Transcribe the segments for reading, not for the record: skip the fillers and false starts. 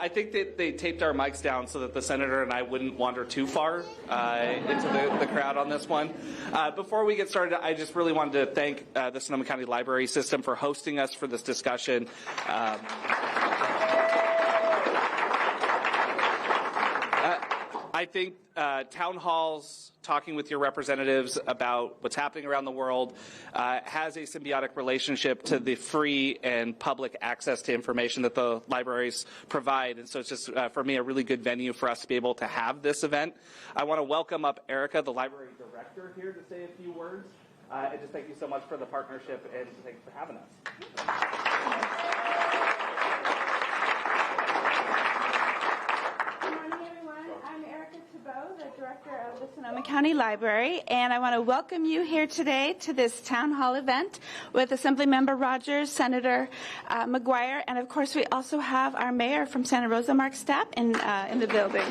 I think that they taped our mics down so that the senator and I wouldn't wander too far into the crowd on this one. Before we get started, I just really wanted to thank the Sonoma County Library System for hosting us for this discussion. I think town halls, talking with your representatives about what's happening around the world, has a symbiotic relationship to the free and public access to information that the libraries provide. And so it's just, for me, a really good venue for us to be able to have this event. I want to welcome up Erica, the library director, here to say a few words. And just thank you so much for the partnership, and thanks for having us. The director of the Sonoma County Library, and I want to welcome you here today to this town hall event with Assemblymember Rogers, Senator McGuire, and of course we also have our mayor from Santa Rosa, Mark Stapp, in the building.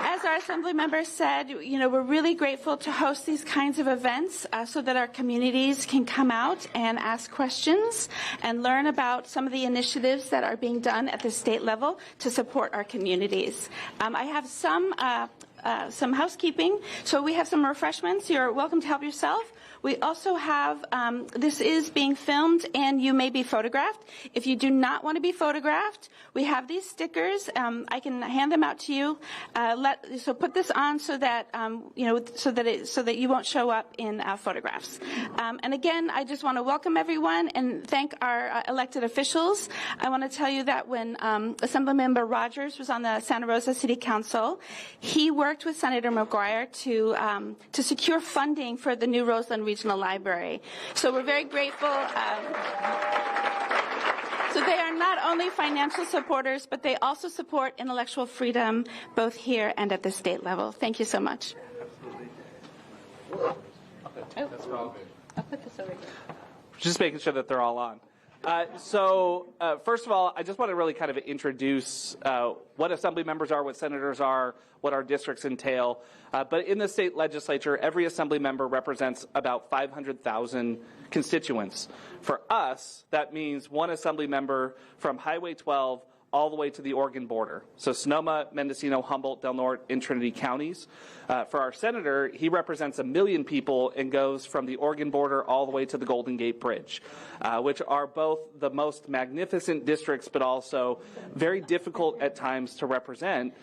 As our assembly members said, we're really grateful to host these kinds of events so that our communities can come out and ask questions and learn about some of the initiatives that are being done at the state level to support our communities. I have some housekeeping. So we have some refreshments. You're welcome to help yourself. We also have, this is being filmed and you may be photographed. If you do not want to be photographed, we have these stickers. I can hand them out to you. So put this on so that, so that you won't show up in photographs. And again, I just want to welcome everyone and thank our elected officials. I want to tell you that when Assemblymember Rogers was on the Santa Rosa City Council, he worked with Senator McGuire to secure funding for the new Roseland Regional Library. So we're very grateful. So they are not only financial supporters, but they also support intellectual freedom both here and at the state level. Thank you so much. Absolutely. I'll put this over here. Just making sure that they're all on. First of all, I just want to really kind of introduce what assembly members are, what senators are, what our districts entail. But in the state legislature, every assembly member represents about 500,000 constituents. For us, that means one assembly member from Highway 12 all the way to the Oregon border. So Sonoma, Mendocino, Humboldt, Del Norte, and Trinity counties. For our senator, he represents 1 million people and goes from the Oregon border all the way to the Golden Gate Bridge, which are both the most magnificent districts, but also very difficult at times to represent,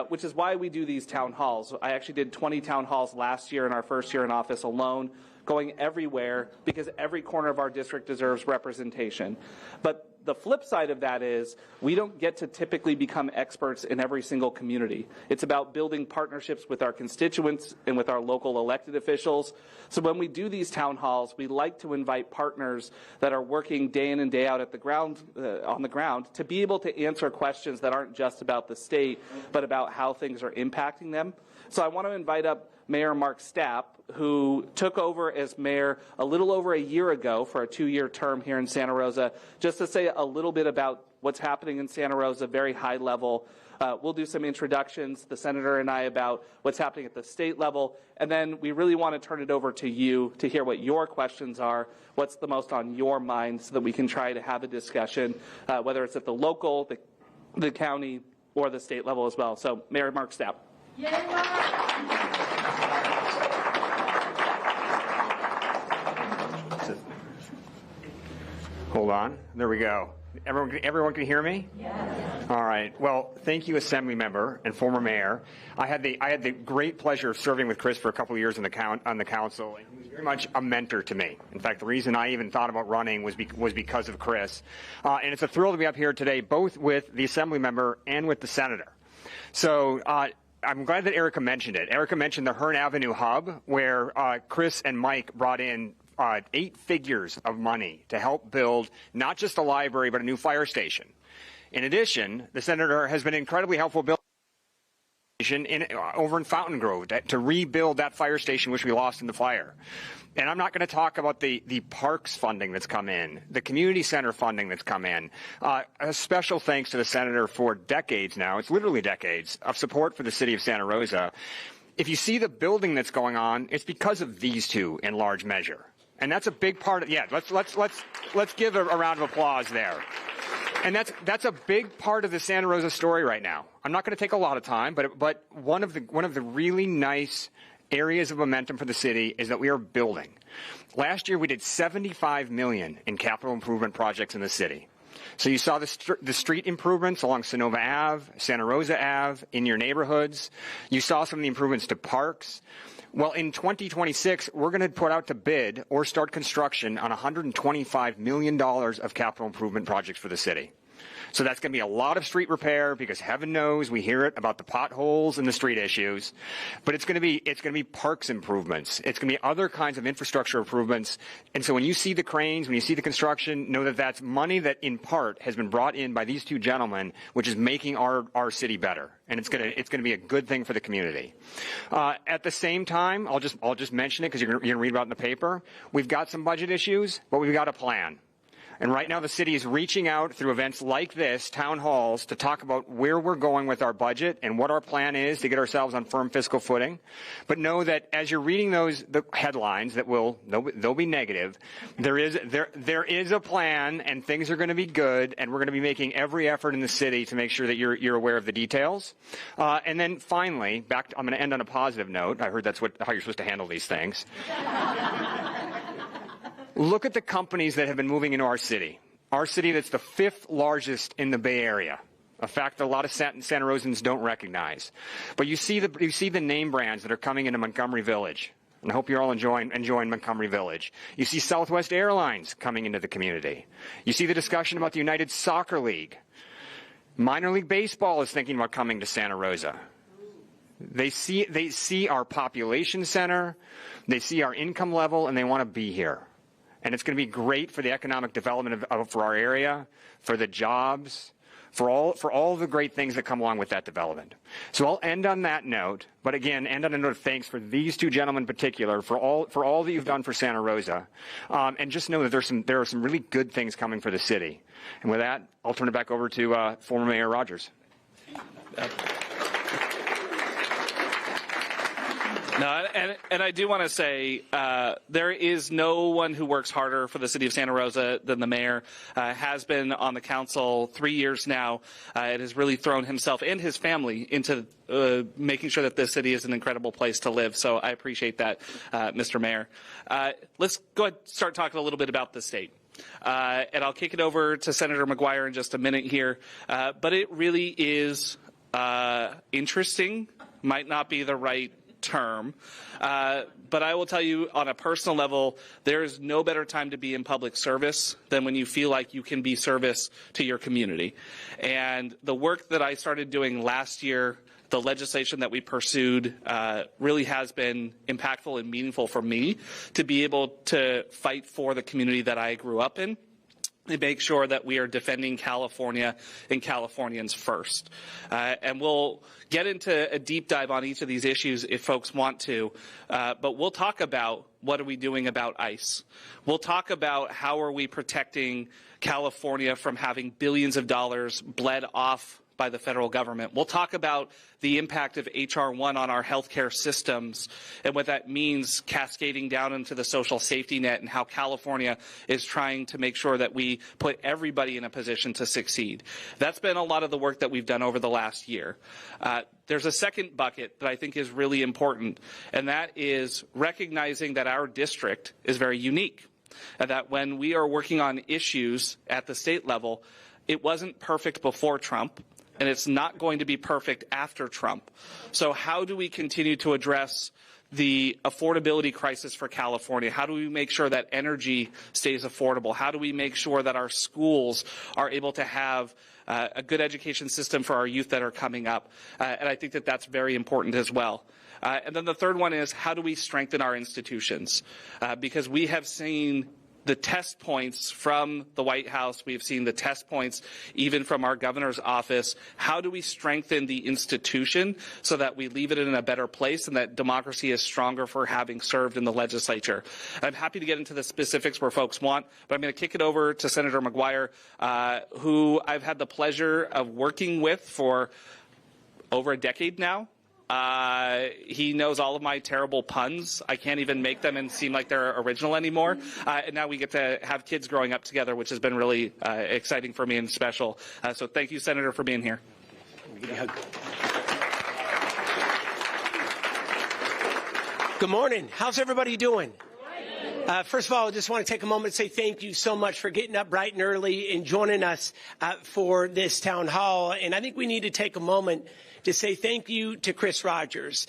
which is why we do these town halls. I actually did 20 town halls last year in our first year in office alone, going everywhere because every corner of our district deserves representation. But the flip side of that is we don't get to typically become experts in every single community. It's about building partnerships with our constituents and with our local elected officials. So when we do these town halls, we like to invite partners that are working day in and day out at the ground, on the ground, to be able to answer questions that aren't just about the state, but about how things are impacting them. So I want to invite up Mayor Mark Stapp, who took over as mayor a little over a year ago for a 2-year term here in Santa Rosa, just to say a little bit about what's happening in Santa Rosa, very high level. We'll do some introductions, the senator and I, about what's happening at the state level, and then we really want to turn it over to you to hear what your questions are, what's the most on your mind, so that we can try to have a discussion, whether it's at the local, the county, or the state level as well. So, Mayor Mark Stapp. Yay, Mark! Hold on. There we go. Everyone can hear me? Yes. All right. Well, thank you, Assembly Member and former Mayor. I had the great pleasure of serving with Chris for a couple of years on the council, and he was very much a mentor to me. In fact, the reason I even thought about running was because of Chris. And it's a thrill to be up here today, both with the Assembly Member and with the Senator. So I'm glad that Erica mentioned it. Erica mentioned the Hearn Avenue Hub, where Chris and Mike brought in 8 figures of money to help build not just a library, but a new fire station. In addition, the senator has been incredibly helpful building over in Fountain Grove to rebuild that fire station which we lost in the fire. And I'm not going to talk about the parks funding that's come in, the community center funding that's come in. A special thanks to the senator for decades now, it's literally decades, of support for the city of Santa Rosa. If you see the building that's going on, it's because of these two in large measure. And that's a big part of, yeah, let's give a round of applause there. And that's a big part of the Santa Rosa story right now. I'm not going to take a lot of time, but one of the really nice areas of momentum for the city is that we are building. Last year we did $75 million in capital improvement projects in the city. So you saw the street improvements along Sonoma Ave, Santa Rosa Ave, in your neighborhoods. You saw some of the improvements to parks. Well, in 2026, we're going to put out to bid or start construction on $125 million of capital improvement projects for the city. So that's going to be a lot of street repair because heaven knows we hear it about the potholes and the street issues. But it's going to be parks improvements. It's going to be other kinds of infrastructure improvements. And so when you see the cranes, when you see the construction, know that that's money that in part has been brought in by these two gentlemen, which is making our city better. And it's going to be a good thing for the community. At the same time, I'll just mention it because you're going to read about it in the paper. We've got some budget issues, but we've got a plan. And right now the city is reaching out through events like this, town halls, to talk about where we're going with our budget and what our plan is to get ourselves on firm fiscal footing. But know that as you're reading the headlines that they'll be negative, there is a plan and things are going to be good, and we're going to be making every effort in the city to make sure that you're aware of the details. And then finally, I'm going to end on a positive note. I heard that's how you're supposed to handle these things. Look at the companies that have been moving into our city that's the 5th largest in the Bay Area, a fact that a lot of Santa Rosans don't recognize. But you see the name brands that are coming into Montgomery Village, and I hope you're all enjoying Montgomery Village. You see Southwest Airlines coming into the community. You see the discussion about the United Soccer League. Minor League Baseball is thinking about coming to Santa Rosa. They see our population center, they see our income level, and they want to be here. And it's going to be great for the economic development for our area, for the jobs, for all the great things that come along with that development. So I'll end on that note, but again, end on a note of thanks for these two gentlemen in particular, for all that you've done for Santa Rosa. And just know that there are some really good things coming for the city. And with that, I'll turn it back over to former Mayor Rogers. No, and I do want to say there is no one who works harder for the city of Santa Rosa than the mayor. Has been on the council 3 years now. It has really thrown himself and his family into making sure that this city is an incredible place to live. So I appreciate that, Mr. Mayor. Let's go ahead and start talking a little bit about the state. And I'll kick it over to Senator McGuire in just a minute here. But it really is interesting, might not be the right term, but I will tell you on a personal level, there is no better time to be in public service than when you feel like you can be service to your community. And the work that I started doing last year, the legislation that we pursued, really has been impactful and meaningful for me to be able to fight for the community that I grew up in. To make sure that we are defending California and Californians first. And we'll get into a deep dive on each of these issues if folks want to, but we'll talk about what are we doing about ICE. We'll talk about how are we protecting California from having billions of dollars bled off by the federal government. We'll talk about the impact of H.R. 1 on our healthcare systems and what that means cascading down into the social safety net and how California is trying to make sure that we put everybody in a position to succeed. That's been a lot of the work that we've done over the last year. There's a second bucket that I think is really important, and that is recognizing that our district is very unique, and that when we are working on issues at the state level, it wasn't perfect before Trump, and it's not going to be perfect after Trump. So how do we continue to address the affordability crisis for California? How do we make sure that energy stays affordable? How do we make sure that our schools are able to have a good education system for our youth that are coming up? And I think that that's very important as well. And then the third one is, how do we strengthen our institutions? Because we have seen the test points from the White House. We've seen the test points even from our governor's office. How do we strengthen the institution so that we leave it in a better place and that democracy is stronger for having served in the legislature? I'm happy to get into the specifics where folks want, but I'm going to kick it over to Senator McGuire, who I've had the pleasure of working with for over a decade now. He knows all of my terrible puns. I can't even make them and seem like they're original anymore. And now we get to have kids growing up together, which has been really exciting for me and special. So thank you, Senator, for being here. Good morning. How's everybody doing? First of all, I just want to take a moment to say thank you so much for getting up bright and early and joining us for this town hall. And I think we need to take a moment to say thank you to Chris Rogers.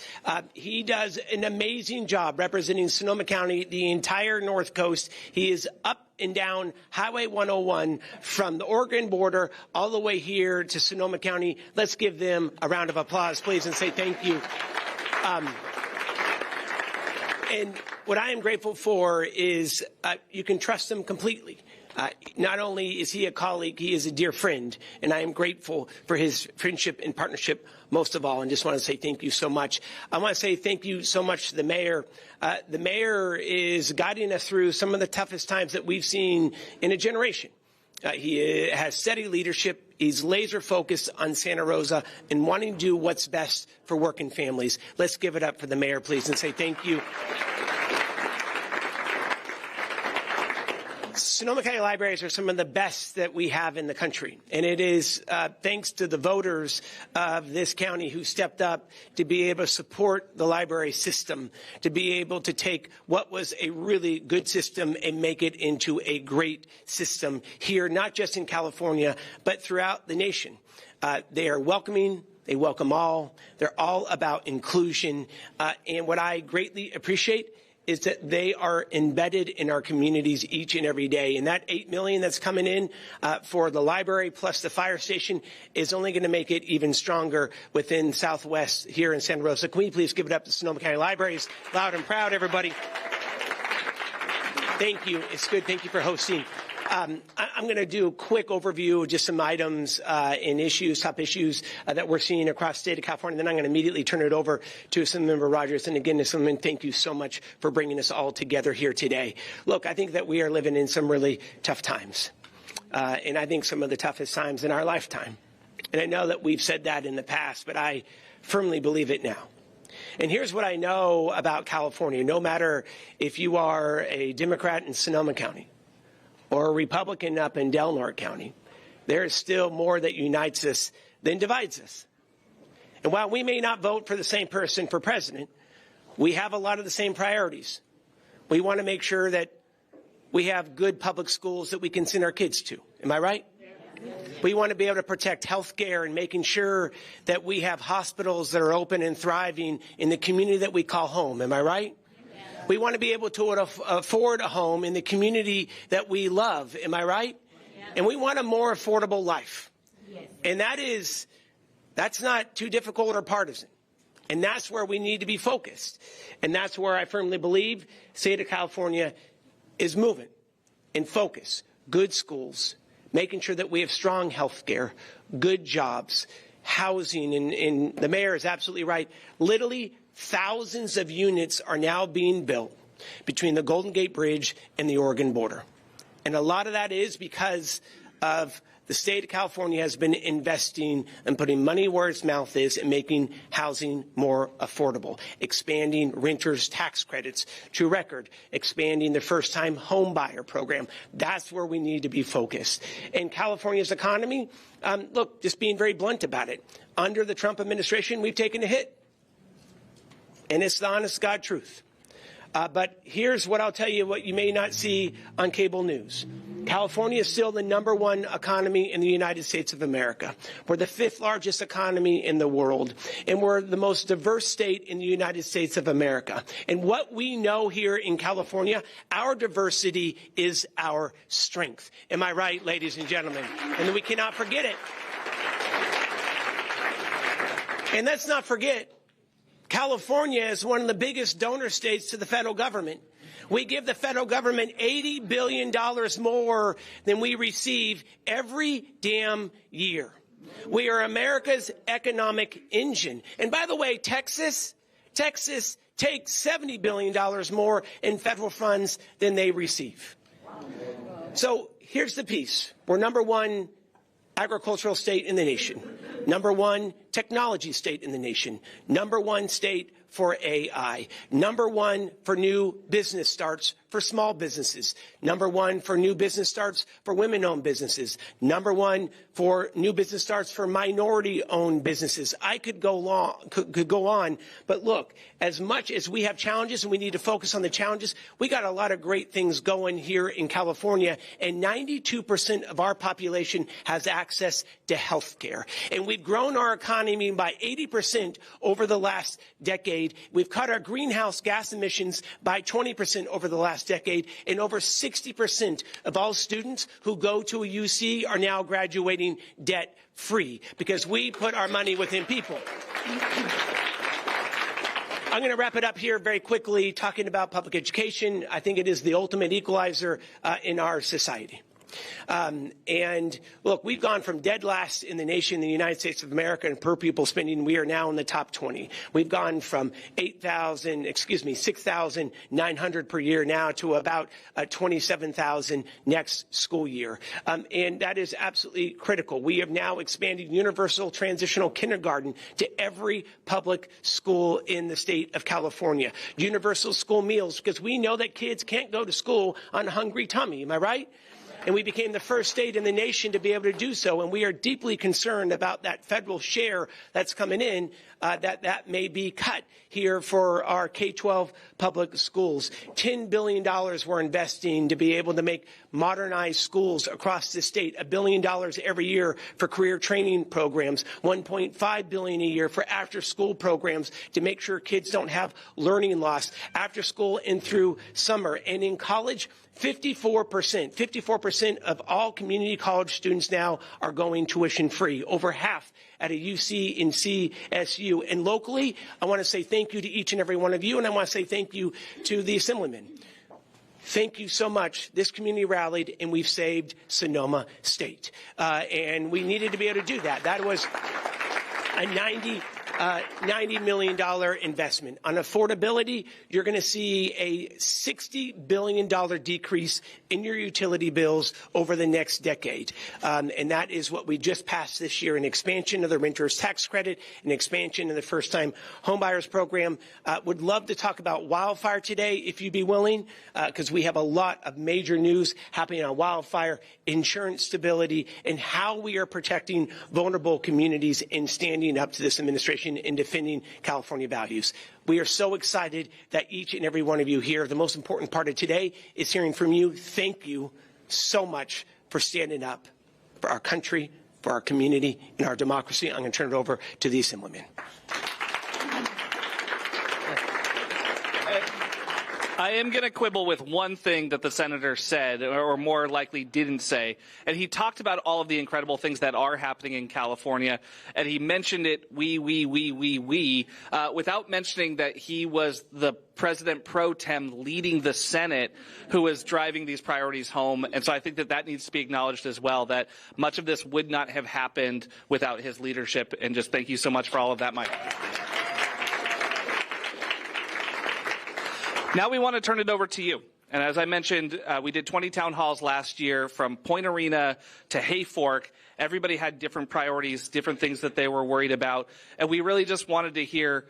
He does an amazing job representing Sonoma County, the entire North Coast. He is up and down Highway 101 from the Oregon border all the way here to Sonoma County. Let's give them a round of applause, please, and say thank you. And what I am grateful for is you can trust him completely. Not only is he a colleague, he is a dear friend, and I am grateful for his friendship and partnership most of all, and just want to say thank you so much. I want to say thank you so much to the mayor. The mayor is guiding us through some of the toughest times that we've seen in a generation. He has steady leadership. He's laser focused on Santa Rosa and wanting to do what's best for working families. Let's give it up for the mayor, please, and say thank you. Sonoma County libraries are some of the best that we have in the country, and it is thanks to the voters of this county who stepped up to be able to support the library system, to be able to take what was a really good system and make it into a great system here, not just in California, but throughout the nation. They are welcoming. They welcome all. They're all about inclusion, and what I greatly appreciate is that they are embedded in our communities each and every day. And that $8 million that's coming in for the library plus the fire station is only going to make it even stronger within Southwest here in Santa Rosa. Can we please give it up to Sonoma County Libraries? Loud and proud, everybody. Thank you. It's good. Thank you for hosting. I'm going to do a quick overview of just some items and issues, top issues that we're seeing across the state of California. Then I'm going to immediately turn it over to Assemblymember Rogers. And again, Assemblymember, thank you so much for bringing us all together here today. Look, I think that we are living in some really tough times, and I think some of the toughest times in our lifetime. And I know that we've said that in the past, but I firmly believe it now. And here's what I know about California. No matter if you are a Democrat in Sonoma County or a Republican up in Del Norte County, there is still more that unites us than divides us. And while we may not vote for the same person for president, we have a lot of the same priorities. We want to make sure that we have good public schools that we can send our kids to. Am I right? We want to be able to protect health care and making sure that we have hospitals that are open and thriving in the community that we call home. Am I right? We want to be able to afford a home in the community that we love. Am I right? Yeah. And we want a more affordable life. Yes. And that's not too difficult or partisan. And that's where we need to be focused. And that's where I firmly believe the state of California is moving in focus. Good schools, making sure that we have strong health care, good jobs, housing. And the mayor is absolutely right. Literally, thousands of units are now being built between the Golden Gate Bridge and the Oregon border. And a lot of that is because of the state of California has been investing and putting money where its mouth is and making housing more affordable, expanding renters' tax credits to record, expanding the first-time home buyer program. That's where we need to be focused. And California's economy, look, just being very blunt about it, under the Trump administration, we've taken a hit. And it's the honest God truth. But here's what I'll tell you, what you may not see on cable news. California is still the #1 economy in the United States of America. We're the 5th largest economy in the world. And we're the most diverse state in the United States of America. And what we know here in California, our diversity is our strength. Am I right, ladies and gentlemen? And we cannot forget it. And let's not forget, California is one of the biggest donor states to the federal government. We give the federal government $80 billion more than we receive every damn year. We are America's economic engine. And by the way, Texas takes $70 billion more in federal funds than they receive. So here's the piece. We're #1 agricultural state in the nation. #1 technology state in the nation, #1 state for AI, #1 for new business starts for small businesses, #1 for new business starts for women-owned businesses, #1 for new business starts for minority-owned businesses. I could go on, but look, as much as we have challenges and we need to focus on the challenges, we got a lot of great things going here in California, and 92% of our population has access to health care. And we've grown our economy by 80% over the last decade. We've cut our greenhouse gas emissions by 20% over the last decade, and over 60% of all students who go to a UC are now graduating debt-free because we put our money within people. I'm going to wrap it up here very quickly talking about public education. I think it is the ultimate equalizer in our society. And look, we've gone from dead last in the nation, the United States of America, in per pupil spending. We are now in the top 20. We've gone from 6,900 per year now to about 27,000 next school year. And that is absolutely critical. We have now expanded universal transitional kindergarten to every public school in the state of California. Universal school meals, because we know that kids can't go to school on a hungry tummy. Am I right? And we became the first state in the nation to be able to do so. And we are deeply concerned about that federal share that's coming in, that may be cut here for our K-12 public schools. $10 billion we're investing to be able to make modernized schools across the state. $1 billion every year for career training programs. $1.5 billion a year for after-school programs to make sure kids don't have learning loss after school and through summer. And in college, 54% of all community college students now are going tuition free, over half at a UC and CSU. And locally, I want to say thank you to each and every one of you, and I want to say thank you to the Assemblymen. Thank you so much. This community rallied, and we've saved Sonoma State. And we needed to be able to do that. That was a $90 million investment. On affordability, you're going to see a $60 billion decrease in your utility bills over the next decade. And that is what we just passed this year, an expansion of the renter's tax credit, an expansion of the first-time homebuyers program. Would love to talk about wildfire today, if you'd be willing, because we have a lot of major news happening on wildfire, insurance stability, and how we are protecting vulnerable communities and standing up to this administration in defending California values. We are so excited that each and every one of you here, the most important part of today is hearing from you. Thank you so much for standing up for our country, for our community, and our democracy. I'm going to turn it over to the Assemblyman. I am going to quibble with one thing that the senator said, or more likely didn't say. And he talked about all of the incredible things that are happening in California. And he mentioned it, without mentioning that he was the president pro tem leading the Senate who was driving these priorities home. And so I think that that needs to be acknowledged as well, that much of this would not have happened without his leadership. And just thank you so much for all of that, Mike. Now we want to turn it over to you. And as I mentioned, we did 20 town halls last year from Point Arena to Hayfork. Everybody had different priorities, different things that they were worried about. And we really just wanted to hear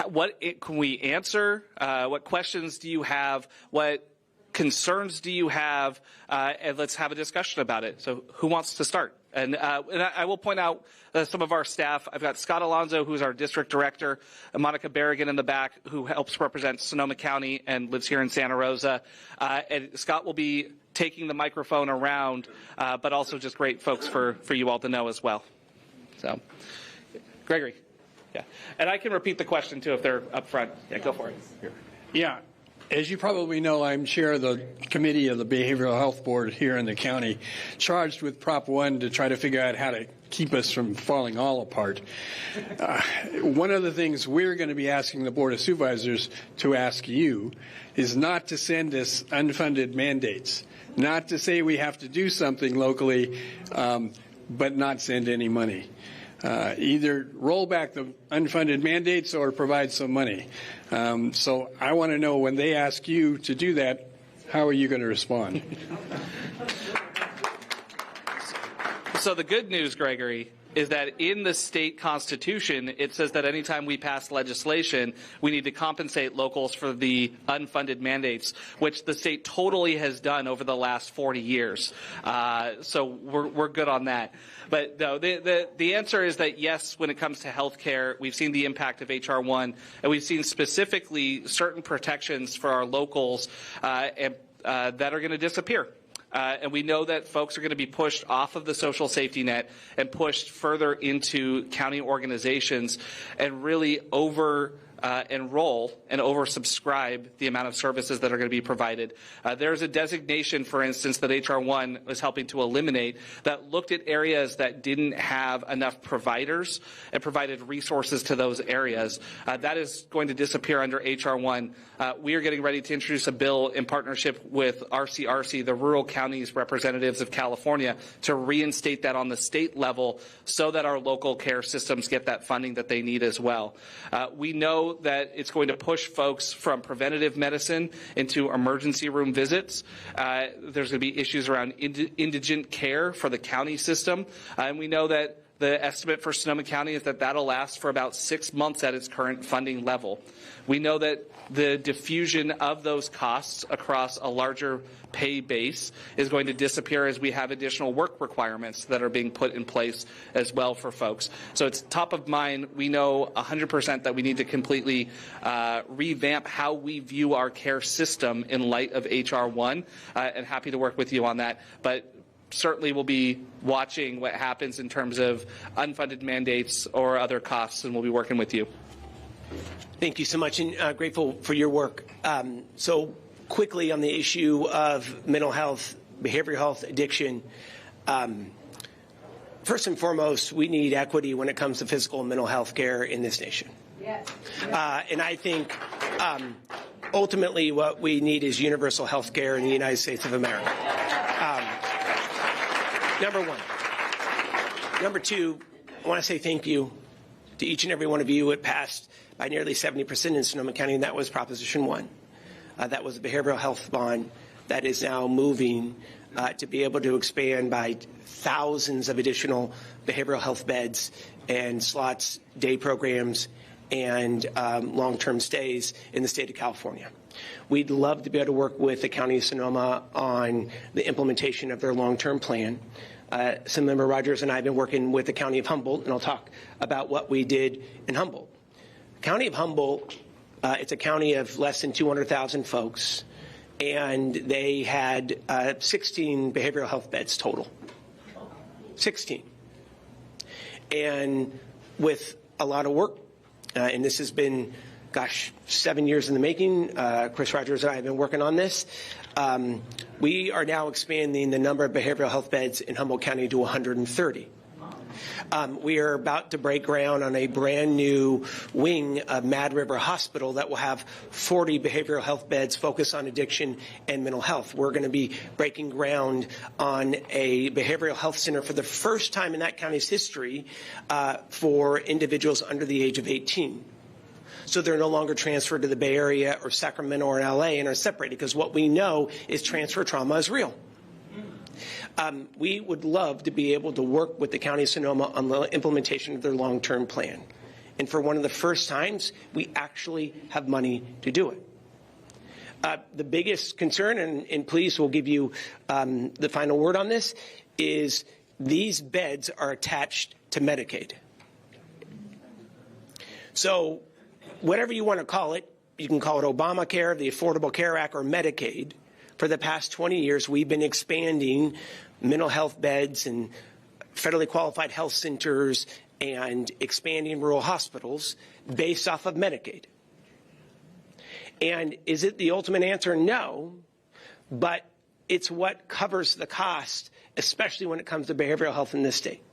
what can we answer, what questions do you have, what concerns do you have, and let's have a discussion about it. So who wants to start? And I will point out some of our staff. I've got Scott Alonso, who's our district director, and Monica Berrigan in the back, who helps represent Sonoma County and lives here in Santa Rosa. And Scott will be taking the microphone around, but also just great folks for you all to know as well. So, Gregory. Yeah. And I can repeat the question, too, if they're up front. Yeah, go for it. Here. Yeah. As you probably know, I'm chair of the committee of the Behavioral Health Board here in the county, charged with Prop 1 to try to figure out how to keep us from falling all apart. One of the things we're going to be asking the Board of Supervisors to ask you is not to send us unfunded mandates, not to say we have to do something locally, but not send any money. Either roll back the unfunded mandates or provide some money. So I want to know, when they ask you to do that, how are you going to respond? So the good news, Gregory, is that in the state constitution, it says that anytime we pass legislation, we need to compensate locals for the unfunded mandates, which the state totally has done over the last 40 years. So we're good on that. But no, the answer is that yes, when it comes to health care, we've seen the impact of H.R. 1, and we've seen specifically certain protections for our locals that are going to disappear. And we know that folks are going to be pushed off of the social safety net and pushed further into county organizations and really enroll and oversubscribe the amount of services that are going to be provided. There's a designation, for instance, that H.R. 1 was helping to eliminate that looked at areas that didn't have enough providers and provided resources to those areas. That is going to disappear under H.R. 1. We are getting ready to introduce a bill in partnership with RCRC, the Rural Counties Representatives of California, to reinstate that on the state level so that our local care systems get that funding that they need as well. We know that it's going to push folks from preventative medicine into emergency room visits. There's going to be issues around indigent care for the county system. And we know that the estimate for Sonoma County is that that'll last for about 6 months at its current funding level. We know that the diffusion of those costs across a larger pay base is going to disappear as we have additional work requirements that are being put in place as well for folks. So it's top of mind. We know 100% that we need to completely revamp how we view our care system in light of H.R. 1, and happy to work with you on that. But certainly we'll be watching what happens in terms of unfunded mandates or other costs, and we'll be working with you. Thank you so much, and grateful for your work. So quickly on the issue of mental health, behavioral health, addiction, first and foremost, we need equity when it comes to physical and mental health care in this nation. Yes. And I think ultimately what we need is universal health care in the United States of America. Number one. Number two, I want to say thank you to each and every one of you. It passed by nearly 70% in Sonoma County, and that was Proposition 1. That was a behavioral health bond that is now moving to be able to expand by thousands of additional behavioral health beds and slots, day programs, and long-term stays in the state of California. We'd love to be able to work with the County of Sonoma on the implementation of their long-term plan. Assemblymember Rogers and I have been working with the County of Humboldt, and I'll talk about what we did in Humboldt. County of Humboldt, it's a county of less than 200,000 folks, and they had 16 behavioral health beds total. 16. And with a lot of work, and this has been, 7 years in the making. Chris Rogers and I have been working on this. We are now expanding the number of behavioral health beds in Humboldt County to 130. We are about to break ground on a brand new wing of Mad River Hospital that will have 40 behavioral health beds focused on addiction and mental health. We're going to be breaking ground on a behavioral health center for the first time in that county's history for individuals under the age of 18. So they're no longer transferred to the Bay Area or Sacramento or LA and are separated, because what we know is transfer trauma is real. We would love to be able to work with the County of Sonoma on the implementation of their long-term plan. And for one of the first times, we actually have money to do it. The biggest concern, and please we'll give you the final word on this, is these beds are attached to Medicaid. So whatever you want to call it, you can call it Obamacare, the Affordable Care Act, or Medicaid. For the past 20 years, we've been expanding mental health beds and federally qualified health centers and expanding rural hospitals based off of Medicaid. And is it the ultimate answer? No, but it's what covers the cost, especially when it comes to behavioral health in this state.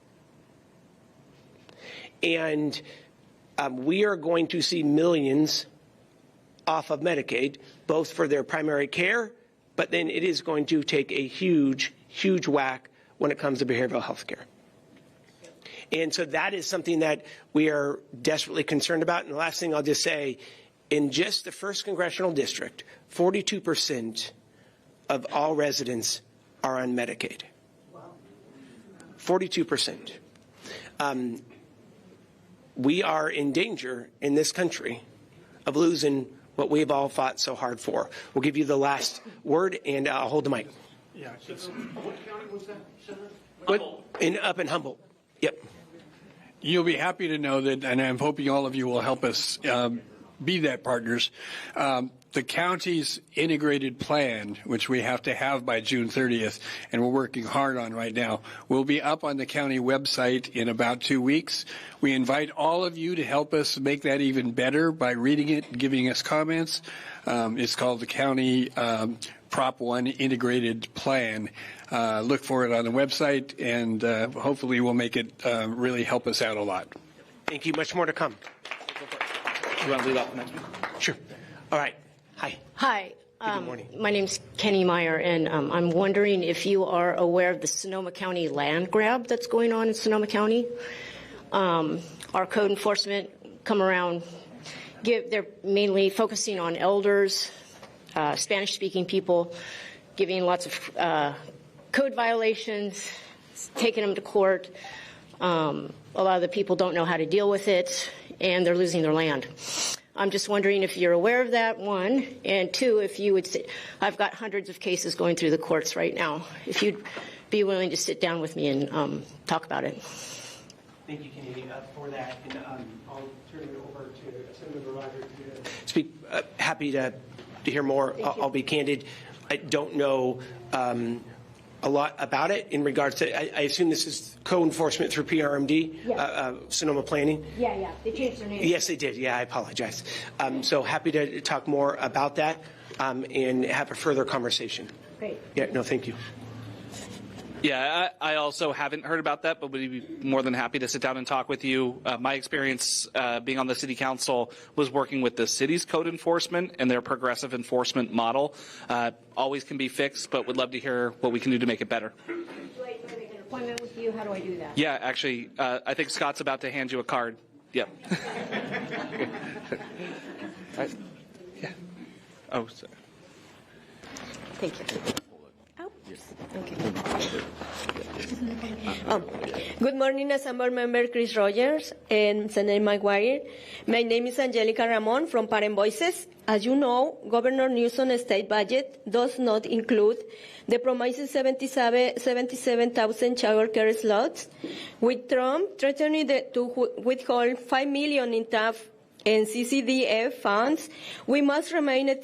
And we are going to see millions off of Medicaid, both for their primary care, but then it is going to take a huge, huge whack when it comes to behavioral health care. And so that is something that we are desperately concerned about. And the last thing I'll just say, in just the 1st Congressional District, 42% of all residents are on Medicaid. 42%. We are in danger in this country of losing what we've all fought so hard for. We'll give you the last word, and I'll hold the mic. Yeah. What county was that, Senator? Up in Humboldt. Yep. You'll be happy to know that, and I'm hoping all of you will help us be that partners. The county's integrated plan, which we have to have by June 30th, and we're working hard on right now, will be up on the county website in about 2 weeks. We invite all of you to help us make that even better by reading it and giving us comments. It's called the County Prop 1 Integrated Plan. Look for it on the website, and hopefully we'll make it really help us out a lot. Thank you. Much more to come. You want to lead off the next one? Sure. All right. Hi. Hi. Good morning. My name's Kenny Meyer, and I'm wondering if you are aware of the Sonoma County land grab that's going on in Sonoma County. Our code enforcement come around. They're mainly focusing on elders, Spanish-speaking people, giving lots of code violations, taking them to court. A lot of the people don't know how to deal with it, and they're losing their land. I'm just wondering if you're aware of that, one, and two, if you would sit. I've got hundreds of cases going through the courts right now. If you'd be willing to sit down with me and talk about it. Thank you, Kenny, for that. And I'll turn it over to Senator Rogers to speak. Happy to hear more. I'll be candid. I don't know a lot about it in regards to, I assume this is co-enforcement through PRMD, Yeah. Sonoma Planning. Yeah, they changed their name. Yes, they did. Yeah, I apologize. So happy to talk more about that and have a further conversation. Great. Yeah, no, thank you. Yeah, I also haven't heard about that, but would be more than happy to sit down and talk with you. My experience being on the city council was working with the city's code enforcement and their progressive enforcement model. Always can be fixed, but would love to hear what we can do to make it better. Do I make an appointment with you? How do I do that? Yeah, actually, I think Scott's about to hand you a card. Yep. Right. Yeah. Oh, sorry. Thank you. Good morning, Assemblymember Chris Rogers and Senator Mike McGuire. My name is Angelica Ramon from Parent Voices. As you know, Governor Newsom's state budget does not include the promised 77,000 child care slots. With Trump threatening to withhold $5 million in TAF and CCDF funds, we must remain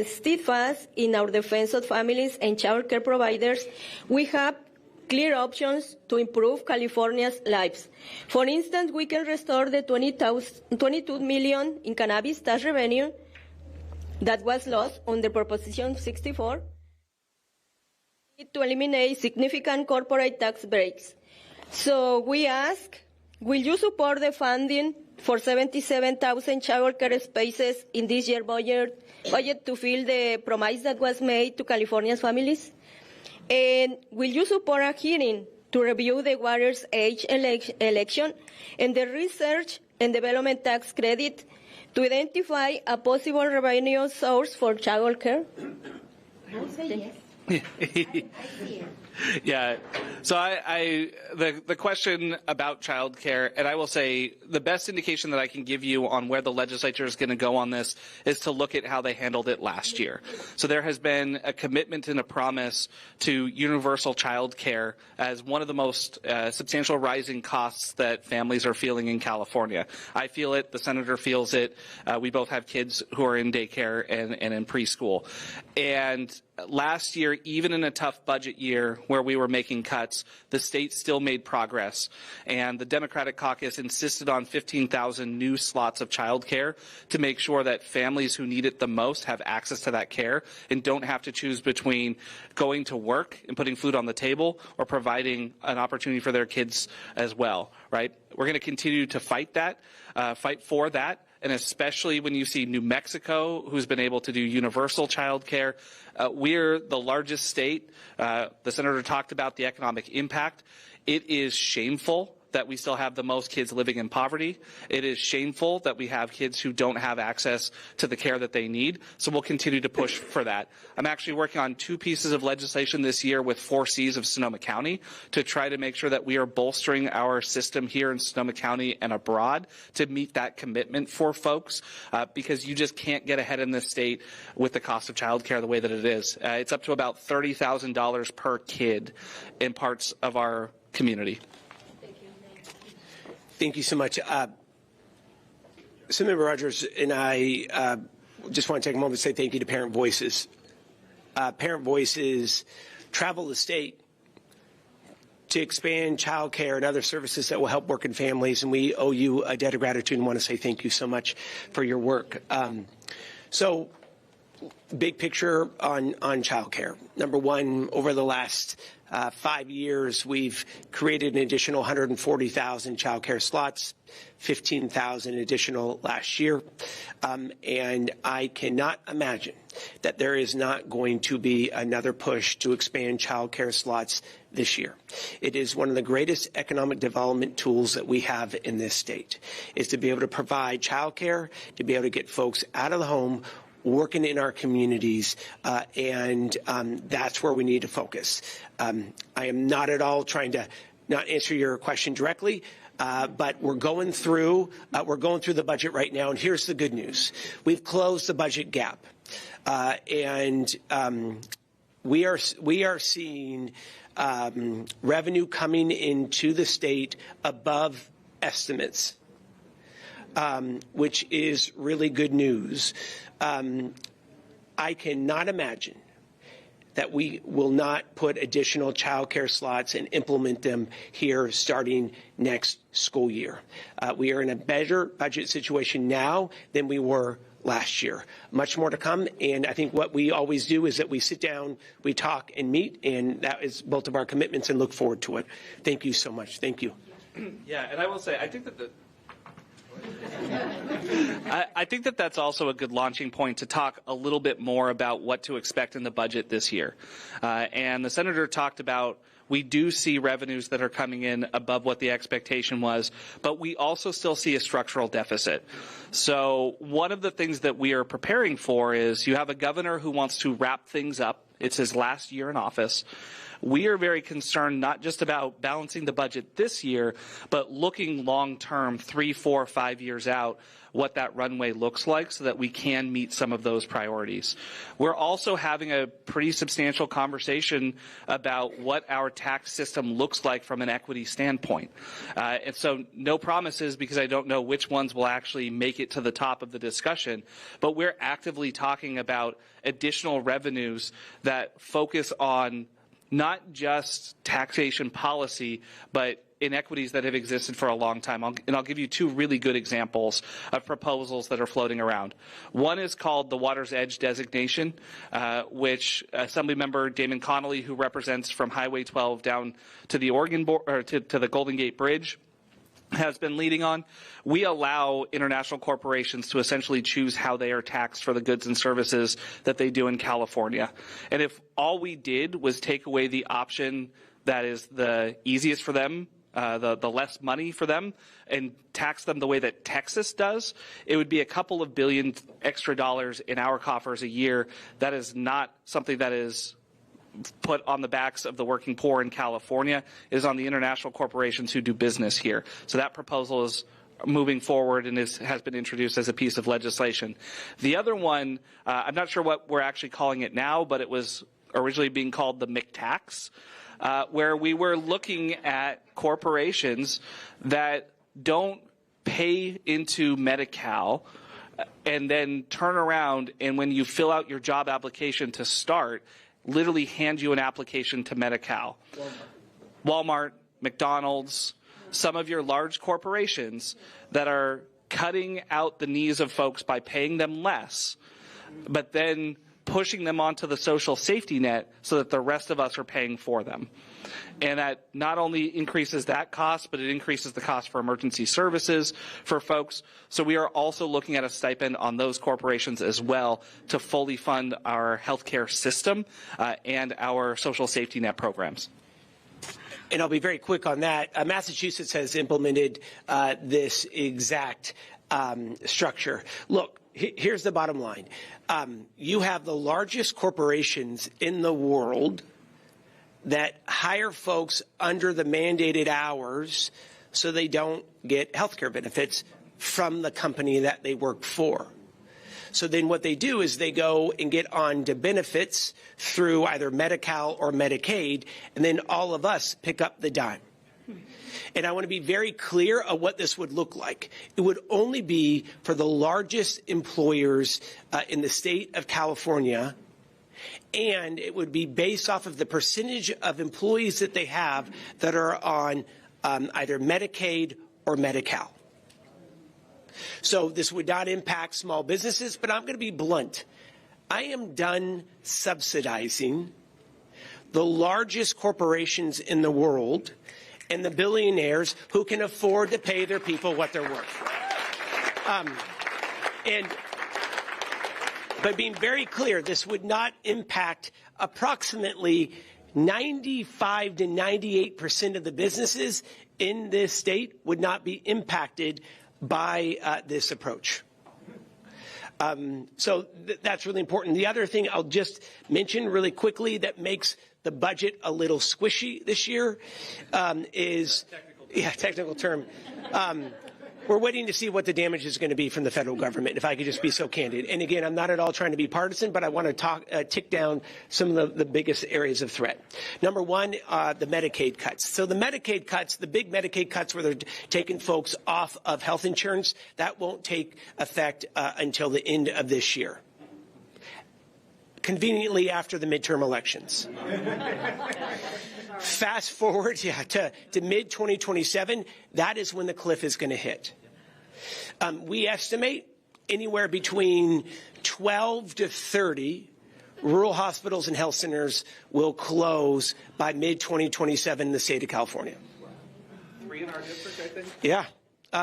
steadfast in our defense of families and child care providers. We have clear options to improve California's lives. For instance, we can restore the $22 million in cannabis tax revenue that was lost under Proposition 64 to eliminate significant corporate tax breaks. So we ask, will you support the funding for 77,000 child care spaces in this year's budget to fill the promise that was made to California's families? And will you support a hearing to review the water's age election and the research and development tax credit to identify a possible revenue source for child care? I would say yes. I see it. Yeah. So the question about childcare, and I will say the best indication that I can give you on where the legislature is going to go on this is to look at how they handled it last year. So there has been a commitment and a promise to universal childcare as one of the most substantial rising costs that families are feeling in California. I feel it. The senator feels it. We both have kids who are in daycare and in preschool. And last year, even in a tough budget year where we were making cuts, the state still made progress. And the Democratic caucus insisted on 15,000 new slots of child care to make sure that families who need it the most have access to that care and don't have to choose between going to work and putting food on the table or providing an opportunity for their kids as well, right? We're going to continue to fight for that. And especially when you see New Mexico, who's been able to do universal child care. We're the largest state. The senator talked about the economic impact. It is shameful that we still have the most kids living in poverty. It is shameful that we have kids who don't have access to the care that they need. So we'll continue to push for that. I'm actually working on 2 pieces of legislation this year with 4 Cs of Sonoma County to try to make sure that we are bolstering our system here in Sonoma County and abroad to meet that commitment for folks, because you just can't get ahead in this state with the cost of childcare the way that it is. It's up to about $30,000 per kid in parts of our community. Thank you so much. Senator Rogers and I just want to take a moment to say thank you to Parent Voices. Parent Voices travel the state to expand child care and other services that will help working families, and we owe you a debt of gratitude and want to say thank you so much for your work. So, big picture on child care. Number one, over the last 5 years, we've created an additional 140,000 child care slots, 15,000 additional last year. And I cannot imagine that there is not going to be another push to expand child care slots this year. It is one of the greatest economic development tools that we have in this state, is to be able to provide child care, to be able to get folks out of the home, working in our communities, and that's where we need to focus. I am not at all trying to not answer your question directly, but we're going through the budget right now, and here's the good news: we've closed the budget gap, and we are seeing revenue coming into the state above estimates, which is really good news. I cannot imagine that we will not put additional child care slots and implement them here starting next school year. We are in a better budget situation now than we were last year. Much more to come, and I think what we always do is that we sit down, we talk and meet, and that is both of our commitments, and look forward to it. Thank you so much. Thank you. Yeah, and I will say, I think that that's also a good launching point to talk a little bit more about what to expect in the budget this year. And the senator talked about, we do see revenues that are coming in above what the expectation was, but we also still see a structural deficit. So one of the things that we are preparing for is, you have a governor who wants to wrap things up. It's his last year in office. We are very concerned not just about balancing the budget this year, but looking long term, 3, 4, 5 years out, what that runway looks like so that we can meet some of those priorities. We're also having a pretty substantial conversation about what our tax system looks like from an equity standpoint. And so no promises, because I don't know which ones will actually make it to the top of the discussion, but we're actively talking about additional revenues that focus on not just taxation policy, but inequities that have existed for a long time. And I'll give you 2 really good examples of proposals that are floating around. One is called the Water's Edge designation, which Assemblymember Damon Connolly, who represents from Highway 12 down to the to the Golden Gate Bridge, has been leading on. We allow international corporations to essentially choose how they are taxed for the goods and services that they do in California. And if all we did was take away the option that is the easiest for them, the less money for them, and tax them the way that Texas does, it would be a couple of billion extra dollars in our coffers a year. That is not something that is put on the backs of the working poor in California. It is on the international corporations who do business here. So that proposal is moving forward and has been introduced as a piece of legislation. The other one, I'm not sure what we're actually calling it now, but it was originally being called the McTax, where we were looking at corporations that don't pay into Medi-Cal and then turn around, and when you fill out your job application to start, literally hand you an application to Medi-Cal. Walmart, McDonald's, some of your large corporations that are cutting out the knees of folks by paying them less, but then pushing them onto the social safety net so that the rest of us are paying for them. And that not only increases that cost, but it increases the cost for emergency services for folks. So we are also looking at a stipend on those corporations as well to fully fund our healthcare system and our social safety net programs. And I'll be very quick on that. Massachusetts has implemented this exact structure. Look, here's the bottom line. You have the largest corporations in the world that hire folks under the mandated hours so they don't get health care benefits from the company that they work for. So then what they do is they go and get on to benefits through either Medi-Cal or Medicaid, and then all of us pick up the dime. And I want to be very clear of what this would look like. It would only be for the largest employers in the state of California, and it would be based off of the percentage of employees that they have that are on either Medicaid or Medi-Cal. So this would not impact small businesses, but I'm going to be blunt. I am done subsidizing the largest corporations in the world and the billionaires who can afford to pay their people what they're worth. But being very clear, this would not impact approximately 95 to 98% of the businesses in this state would not be impacted by this approach. So that's really important. The other thing I'll just mention really quickly that makes the budget a little squishy this year is, technical term. We're waiting to see what the damage is going to be from the federal government, if I could just be so candid. And again, I'm not at all trying to be partisan, but I want to tick down some of the biggest areas of threat. Number one, the Medicaid cuts. So the Medicaid cuts, the big Medicaid cuts where they're taking folks off of health insurance, that won't take effect until the end of this year. Conveniently after the midterm elections. Fast forward to mid-2027, that is when the cliff is going to hit. We estimate anywhere between 12 to 30 rural hospitals and health centers will close by mid-2027 in the state of California. 3 in our district, I think? Yeah.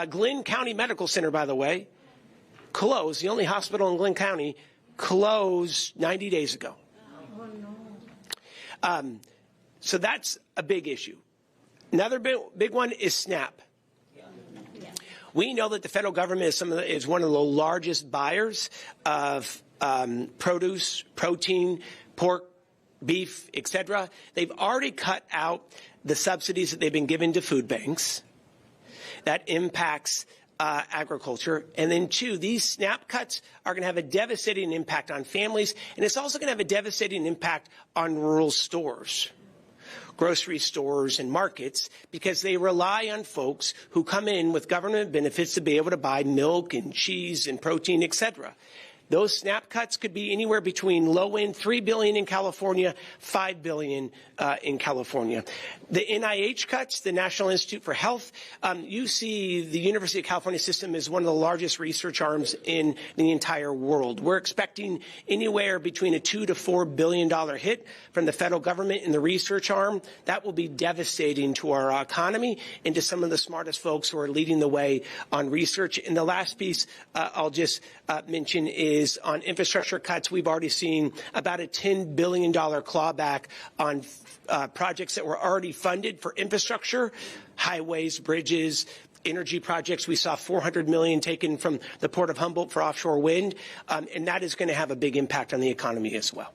Glenn County Medical Center, by the way, closed. The only hospital in Glenn County closed 90 days ago. So that's a big issue. Another big one is SNAP. We know that the federal government is one of the largest buyers of produce, protein, pork, beef, etc. They've already cut out the subsidies that they've been given to food banks. That impacts agriculture. And then two, these SNAP cuts are going to have a devastating impact on families, and it's also going to have a devastating impact on rural stores, grocery stores and markets, because they rely on folks who come in with government benefits to be able to buy milk and cheese and protein, etc. Those SNAP cuts could be anywhere between low end $3 billion in California, $5 billion in California. The NIH cuts, the National Institute for Health, you see the University of California system is one of the largest research arms in the entire world. We're expecting anywhere between a $2 to $4 billion hit from the federal government in the research arm. That will be devastating to our economy and to some of the smartest folks who are leading the way on research. And the last piece I'll just mention is on infrastructure cuts. We've already seen about a $10 billion clawback on projects that were already funded for infrastructure, highways, bridges, energy projects. We saw $400 million taken from the Port of Humboldt for offshore wind, and that is going to have a big impact on the economy as well.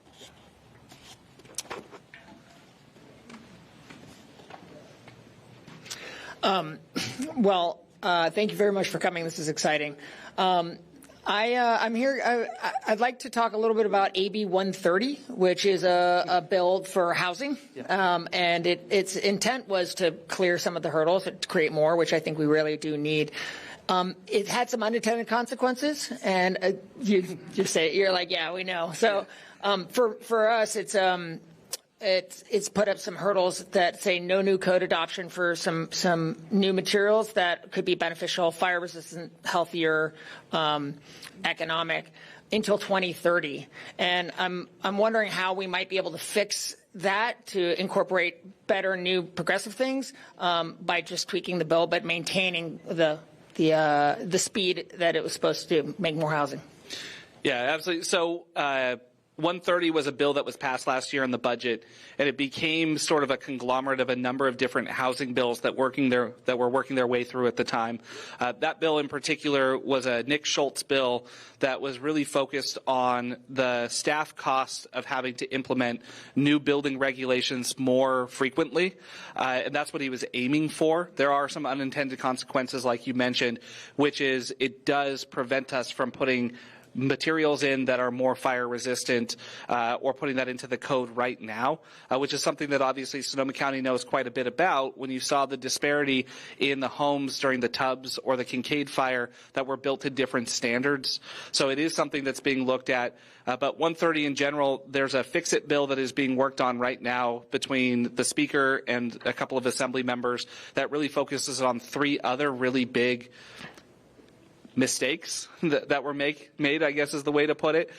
Thank you very much for coming. This is exciting. I'm here. I'd like to talk a little bit about AB 130, which is a bill for housing. And its intent was to clear some of the hurdles, to create more, which I think we really do need. It had some unintended consequences, and you're like, yeah, we know. So for us, it's put up some hurdles that say no new code adoption for some new materials that could be beneficial, fire resistant, healthier, economic until 2030. And I'm wondering how we might be able to fix that to incorporate better new progressive things by just tweaking the bill, but maintaining the speed that it was supposed to make more housing. Yeah, absolutely. So 130 was a bill that was passed last year in the budget, and it became sort of a conglomerate of a number of different housing bills that were working their way through at the time. That bill in particular was a Nick Schultz bill that was really focused on the staff costs of having to implement new building regulations more frequently, and that's what he was aiming for. There are some unintended consequences, like you mentioned, which is it does prevent us from putting materials in that are more fire resistant or putting that into the code right now, which is something that obviously Sonoma County knows quite a bit about. When you saw the disparity in the homes during the Tubbs or the Kincaid fire that were built to different standards. So it is something that's being looked at. But 130 in general, there's a fix-it bill that is being worked on right now between the Speaker and a couple of Assembly members that really focuses on 3 other really big mistakes that were made, I guess is the way to put it.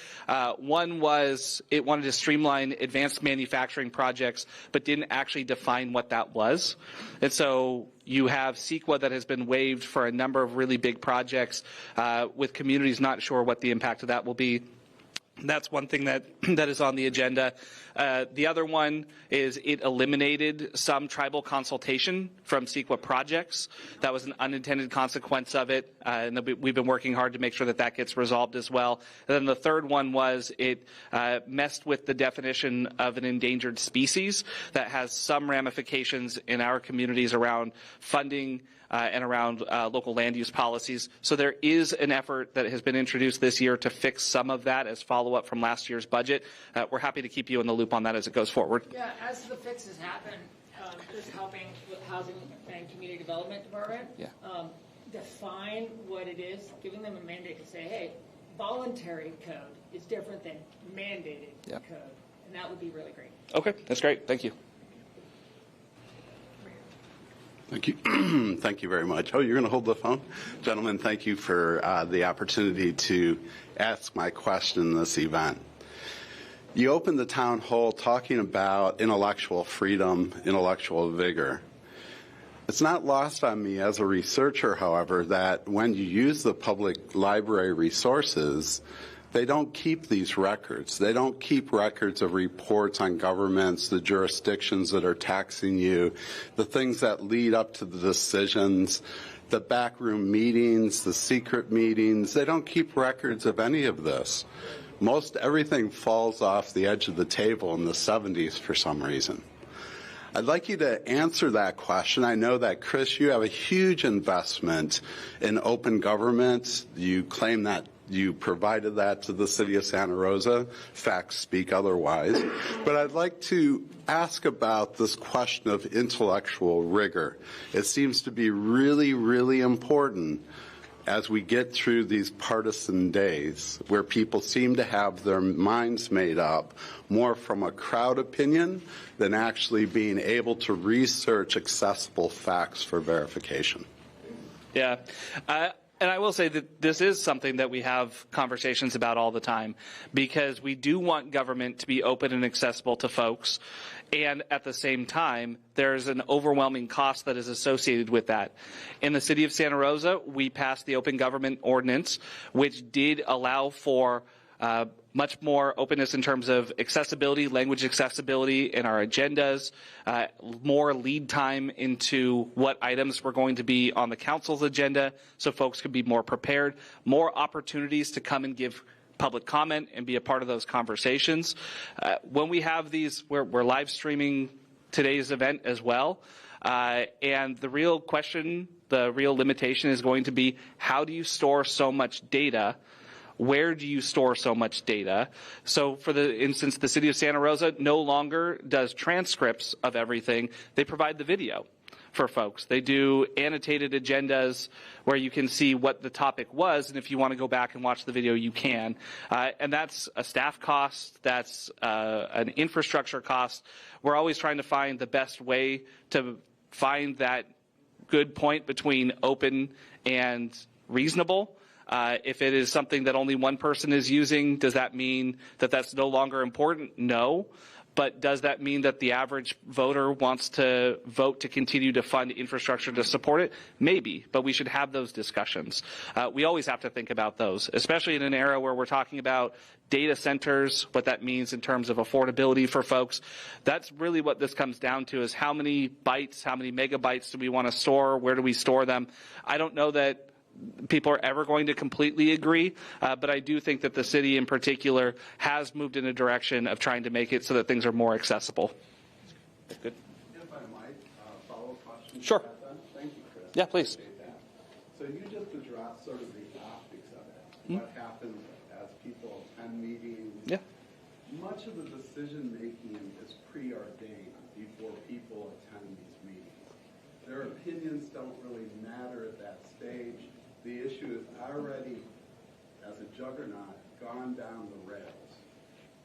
One was it wanted to streamline advanced manufacturing projects, but didn't actually define what that was. And so you have CEQA that has been waived for a number of really big projects with communities not sure what the impact of that will be. That's one thing that is on the agenda. The other one is it eliminated some tribal consultation from CEQA projects. That was an unintended consequence of it, and we've been working hard to make sure that that gets resolved as well. And then the third one was it messed with the definition of an endangered species that has some ramifications in our communities around funding and around local land use policies. So there is an effort that has been introduced this year to fix some of that as follow-up from last year's budget. We're happy to keep you in the loop on that as it goes forward. Yeah, as the fixes happen, just helping with Housing and Community Development Department, define what it is, giving them a mandate to say, hey, voluntary code is different than mandated code. And that would be really great. Okay, that's great. Thank you. Thank you. Thank you very much. Oh, you're going to hold the phone? Gentlemen, thank you for the opportunity to ask my question in this event. You opened the town hall talking about intellectual freedom, intellectual vigor. It's not lost on me as a researcher, however, that when you use the public library resources, they don't keep these records. They don't keep records of reports on governments, the jurisdictions that are taxing you, the things that lead up to the decisions, the backroom meetings, the secret meetings. They don't keep records of any of this. Most everything falls off the edge of the table in the 70s for some reason. I'd like you to answer that question. I know that, Chris, you have a huge investment in open government. You claim that you provided that to the city of Santa Rosa. Facts speak otherwise. But I'd like to ask about this question of intellectual rigor. It seems to be really, really important as we get through these partisan days where people seem to have their minds made up more from a crowd opinion than actually being able to research accessible facts for verification. Yeah. And I will say that this is something that we have conversations about all the time, because we do want government to be open and accessible to folks. And at the same time, there's an overwhelming cost that is associated with that. In the city of Santa Rosa, we passed the Open Government Ordinance, which did allow for much more openness in terms of accessibility, language accessibility in our agendas, more lead time into what items were going to be on the council's agenda so folks could be more prepared, more opportunities to come and give public comment and be a part of those conversations. When we have these, we're live streaming today's event as well. And the real question, the real limitation is going to be, how do you store so much data? Where do you store so much data? So for the instance, the city of Santa Rosa no longer does transcripts of everything. They provide the video for folks. They do annotated agendas where you can see what the topic was, and if you want to go back and watch the video, you can. And that's a staff cost. That's an infrastructure cost. We're always trying to find the best way to find that good point between open and reasonable. If it is something that only one person is using, does that mean that that's no longer important? No. But does that mean that the average voter wants to vote to continue to fund infrastructure to support it? Maybe, but we should have those discussions. We always have to think about those, especially in an era where we're talking about data centers, what that means in terms of affordability for folks. That's really what this comes down to, is how many bytes, how many megabytes do we want to store, where do we store them? I don't know that people are ever going to completely agree, but I do think that the city in particular has moved in a direction of trying to make it so that things are more accessible. Good. If I might, follow a question. Sure. Thank you, Chris. Yeah, please. So you just addressed sort of the optics of it. What happens as people attend meetings? Yeah. Much of the decision making is preordained before people attend these meetings. Their opinions don't really matter at that stage. The issue is already, as a juggernaut, gone down the rails.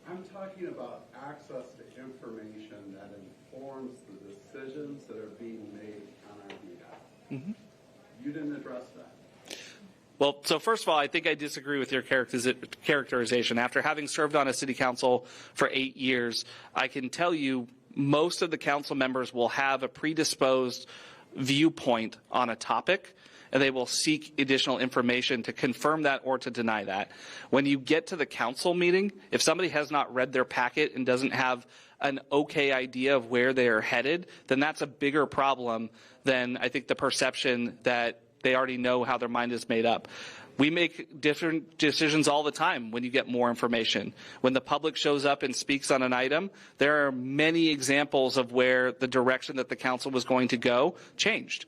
I'm talking about access to information that informs the decisions that are being made on our behalf. You didn't address that. Well, so first of all, I think I disagree with your characterization. After having served on a city council for 8 years, I can tell you most of the council members will have a predisposed viewpoint on a topic, and they will seek additional information to confirm that or to deny that. When you get to the council meeting, if somebody has not read their packet and doesn't have an okay idea of where they are headed, then that's a bigger problem than I think the perception that they already know how their mind is made up. We make different decisions all the time when you get more information. When the public shows up and speaks on an item, there are many examples of where the direction that the council was going to go changed.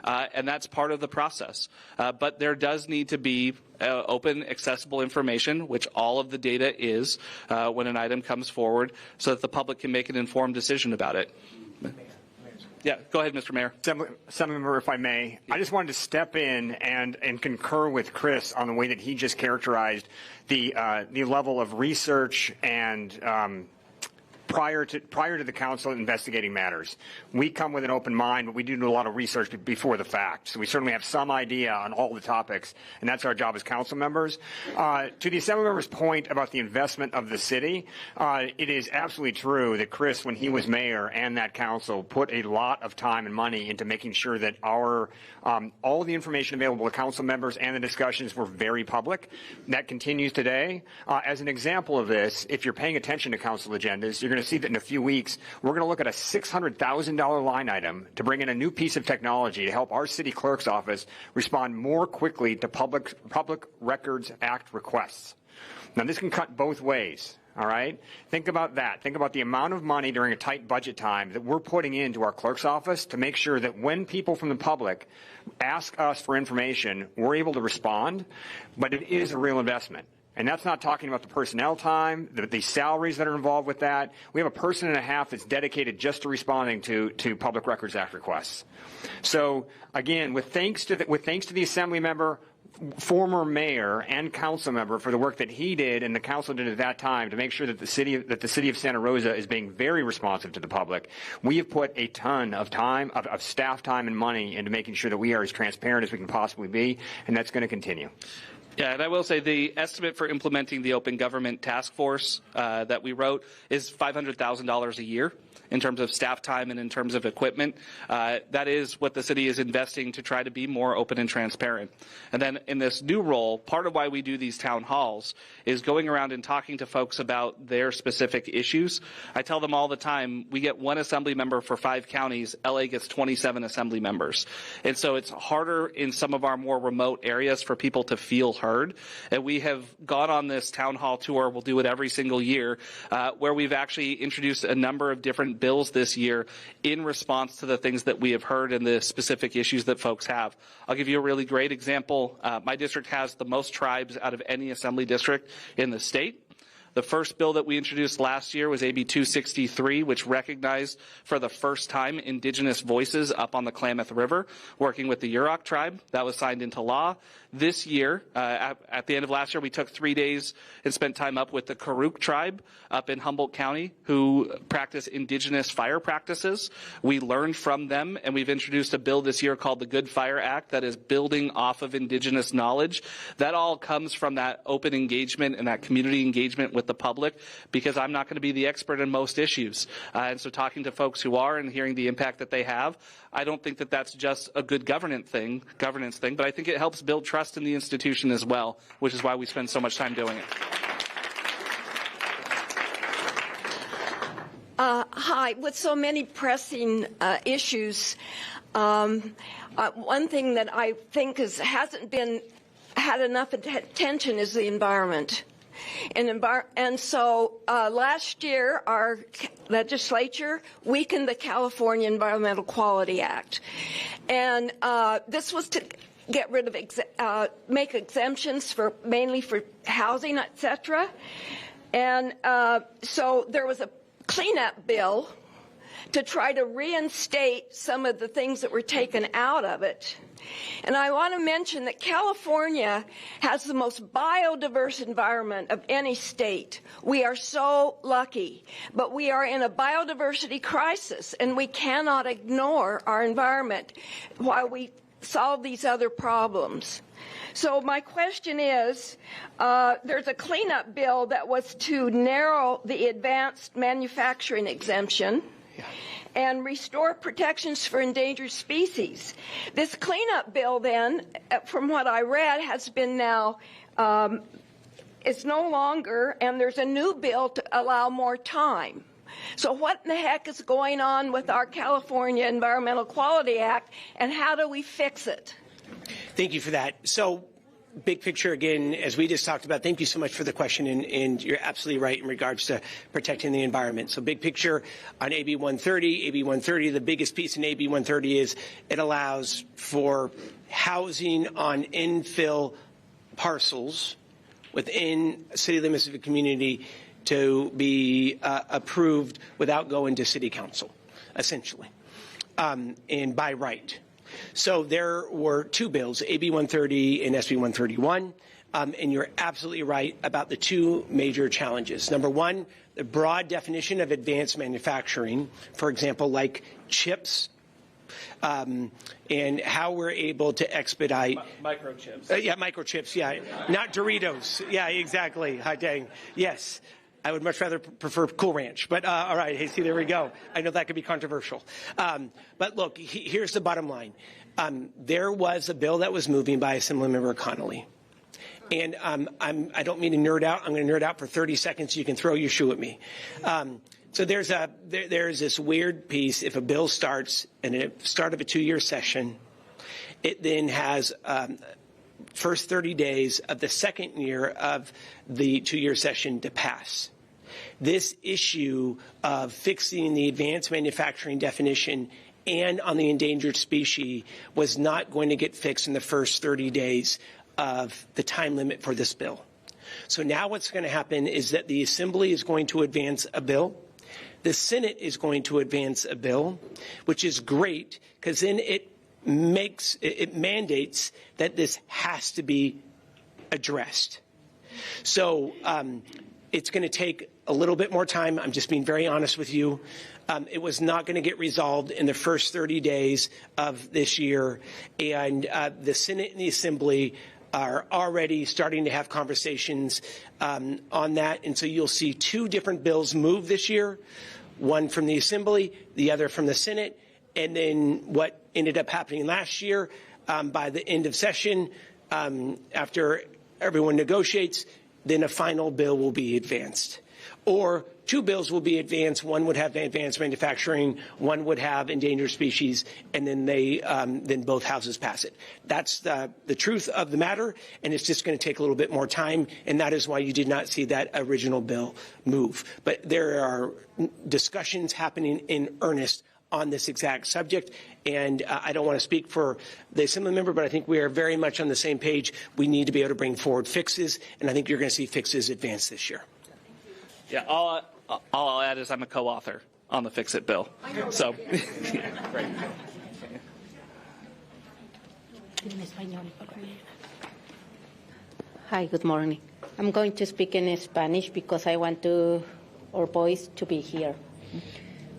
And that's part of the process. But there does need to be open, accessible information, which all of the data is when an item comes forward, so that the public can make an informed decision about it. Yeah, go ahead, Mr. Mayor. Assemblymember, if I may, I just wanted to step in and concur with Chris on the way that he just characterized the level of research and prior to the council investigating matters. We come with an open mind, but we do a lot of research before the fact. So we certainly have some idea on all the topics, and that's our job as council members. To the Assemblymember's point about the investment of the city, it is absolutely true that Chris, when he was mayor and that council, put a lot of time and money into making sure that our all the information available to council members and the discussions were very public. That continues today. As an example of this, if you're paying attention to council agendas, you're going to see that in a few weeks, we're going to look at a $600,000 line item to bring in a new piece of technology to help our city clerk's office respond more quickly to Public Records Act requests. Now, this can cut both ways. All right? Think about that. Think about the amount of money during a tight budget time that we're putting into our clerk's office to make sure that when people from the public ask us for information, we're able to respond, but it is a real investment. And that's not talking about the personnel time, the salaries that are involved with that. We have a person and a half that's dedicated just to responding to Public Records Act requests. So again, with thanks to the Assembly member, former mayor and council member for the work that he did and the council did at that time to make sure that the city of Santa Rosa is being very responsive to the public. We have put a ton of time, of staff time and money into making sure that we are as transparent as we can possibly be, and that's going to continue. Yeah, and I will say the estimate for implementing the Open Government Task Force that we wrote is $500,000 a year in terms of staff time and in terms of equipment. That is what the city is investing to try to be more open and transparent. And then in this new role, part of why we do these town halls is going around and talking to folks about their specific issues. I tell them all the time, we get one assembly member for 5 counties. LA gets 27 assembly members. And so it's harder in some of our more remote areas for people to feel heard. And we have gone on this town hall tour, we'll do it every single year, where we've actually introduced a number of different bills this year in response to the things that we have heard and the specific issues that folks have. I'll give you a really great example. My district has the most tribes out of any assembly district in the state. The first bill that we introduced last year was AB 263, which recognized for the first time indigenous voices up on the Klamath River, working with the Yurok tribe. That was signed into law. This year, at the end of last year, we took 3 days and spent time up with the Karuk tribe up in Humboldt County, who practice indigenous fire practices. We learned from them, and we've introduced a bill this year called the Good Fire Act that is building off of indigenous knowledge. That all comes from that open engagement and that community engagement with with the public, because I'm not going to be the expert in most issues. And so talking to folks who are and hearing the impact that they have, I don't think that that's just a good governance thing, but I think it helps build trust in the institution as well, which is why we spend so much time doing it. Hi. With so many pressing issues, one thing that I think hasn't been had enough attention is the environment. And so last year, our legislature weakened the California Environmental Quality Act. And this was to get rid of, make exemptions mainly for housing, et cetera. And so there was a cleanup bill to try to reinstate some of the things that were taken out of it. And I want to mention that California has the most biodiverse environment of any state. We are so lucky, but we are in a biodiversity crisis, and we cannot ignore our environment while we solve these other problems. So my question is, there's a cleanup bill that was to narrow the advanced manufacturing exemption and restore protections for endangered species. This cleanup bill then, from what I read, has been now, it's no longer, and there's a new bill to allow more time. So what in the heck is going on with our California Environmental Quality Act, and how do we fix it? Thank you for that. So, big picture again, as we just talked about, thank you so much for the question, and you're absolutely right in regards to protecting the environment. So big picture on AB 130. AB 130, the biggest piece in AB 130 is it allows for housing on infill parcels within city limits of a community to be approved without going to city council, essentially, and by right. So there were two bills, AB 130 and SB 131, and you're absolutely right about the two major challenges. Number one, the broad definition of advanced manufacturing, for example, like chips, and how we're able to expedite microchips. Microchips. Yeah, not Doritos. Yeah, exactly. Hi, dang. Yes. I would much rather prefer Cool Ranch, but all right. Hey, see, there we go. I know that could be controversial. But look, here's the bottom line. There was a bill that was moving by Assemblymember Connolly. And I don't mean to nerd out. I'm going to nerd out for 30 seconds. You can throw your shoe at me. So there's this weird piece. If a bill starts at the start of a 2-year session, it then has first 30 days of the second year of the 2-year session to pass. This issue of fixing the advanced manufacturing definition and on the endangered species was not going to get fixed in the first 30 days of the time limit for this bill. So now what's going to happen is that the Assembly is going to advance a bill. The Senate is going to advance a bill, which is great because then it mandates that this has to be addressed. So it's going to take a little bit more time. I'm just being very honest with you. It was not going to get resolved in the first 30 days of this year. And the Senate and the Assembly are already starting to have conversations on that. And so you'll see two different bills move this year, one from the Assembly, the other from the Senate. And then what ended up happening last year, by the end of session, after everyone negotiates, then a final bill will be advanced. Or two bills will be advanced. One would have advanced manufacturing, one would have endangered species, and then then both houses pass it. That's the truth of the matter, and it's just going to take a little bit more time, and that is why you did not see that original bill move. But there are discussions happening in earnest on this exact subject, and I don't want to speak for the Assembly member, but I think we are very much on the same page. We need to be able to bring forward fixes, and I think you're going to see fixes advance this year. Yeah, all I'll add is I'm a co-author on the Fix It bill. So, yeah, great. Hi, good morning. I'm going to speak in Spanish because I want our voice to be here.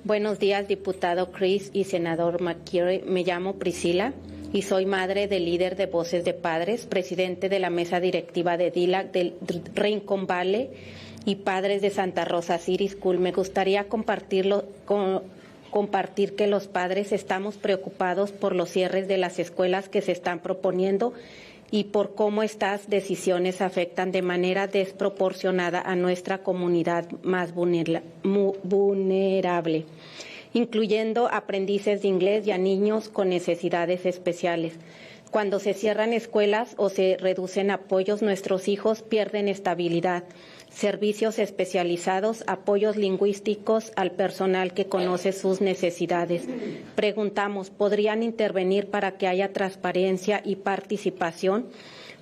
Buenos días, diputado Chris y senador McGuire. Me llamo Priscila y soy madre del líder de Voces de Padres, presidente de la mesa directiva de DILAC del Rincon Valley y padres de Santa Rosa City School. Me gustaría compartir que los padres estamos preocupados por los cierres de las escuelas que se están proponiendo y por cómo estas decisiones afectan de manera desproporcionada a nuestra comunidad más vulnerable, incluyendo aprendices de inglés y a niños con necesidades especiales. Cuando se cierran escuelas o se reducen apoyos, nuestros hijos pierden estabilidad, servicios especializados, apoyos lingüísticos al personal que conoce sus necesidades. Preguntamos, ¿podrían intervenir para que haya transparencia y participación?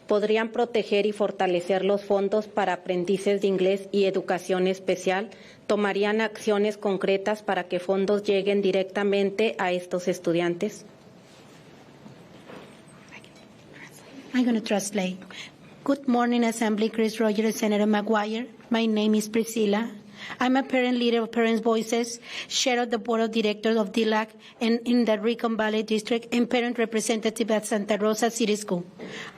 ¿Podrían proteger y fortalecer los fondos para aprendices de inglés y educación especial? ¿Tomarían acciones concretas para que fondos lleguen directamente a estos estudiantes? I'm going to translate. Good morning, Assembly. Chris Rogers, Senator McGuire. My name is Priscilla. I'm a parent leader of Parents' Voices, chair of the board of directors of DLAC and in the Rincon Valley District, and parent representative at Santa Rosa City School.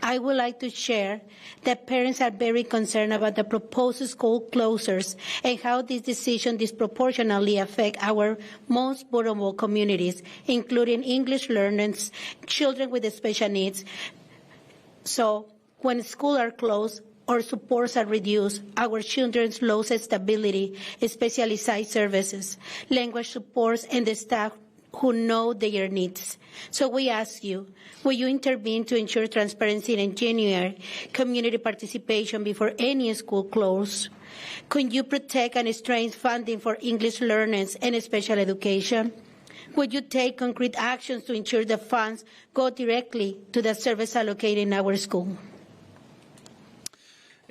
I would like to share that parents are very concerned about the proposed school closures and how this decision disproportionately affect our most vulnerable communities, including English learners, children with special needs. So when schools are closed or supports are reduced, our children lose stability, specialized services, language supports, and the staff who know their needs. So we ask you, will you intervene to ensure transparency and genuine community participation before any school closes? Could you protect and strengthen funding for English learners and special education? Would you take concrete actions to ensure the funds go directly to the service allocated in our school?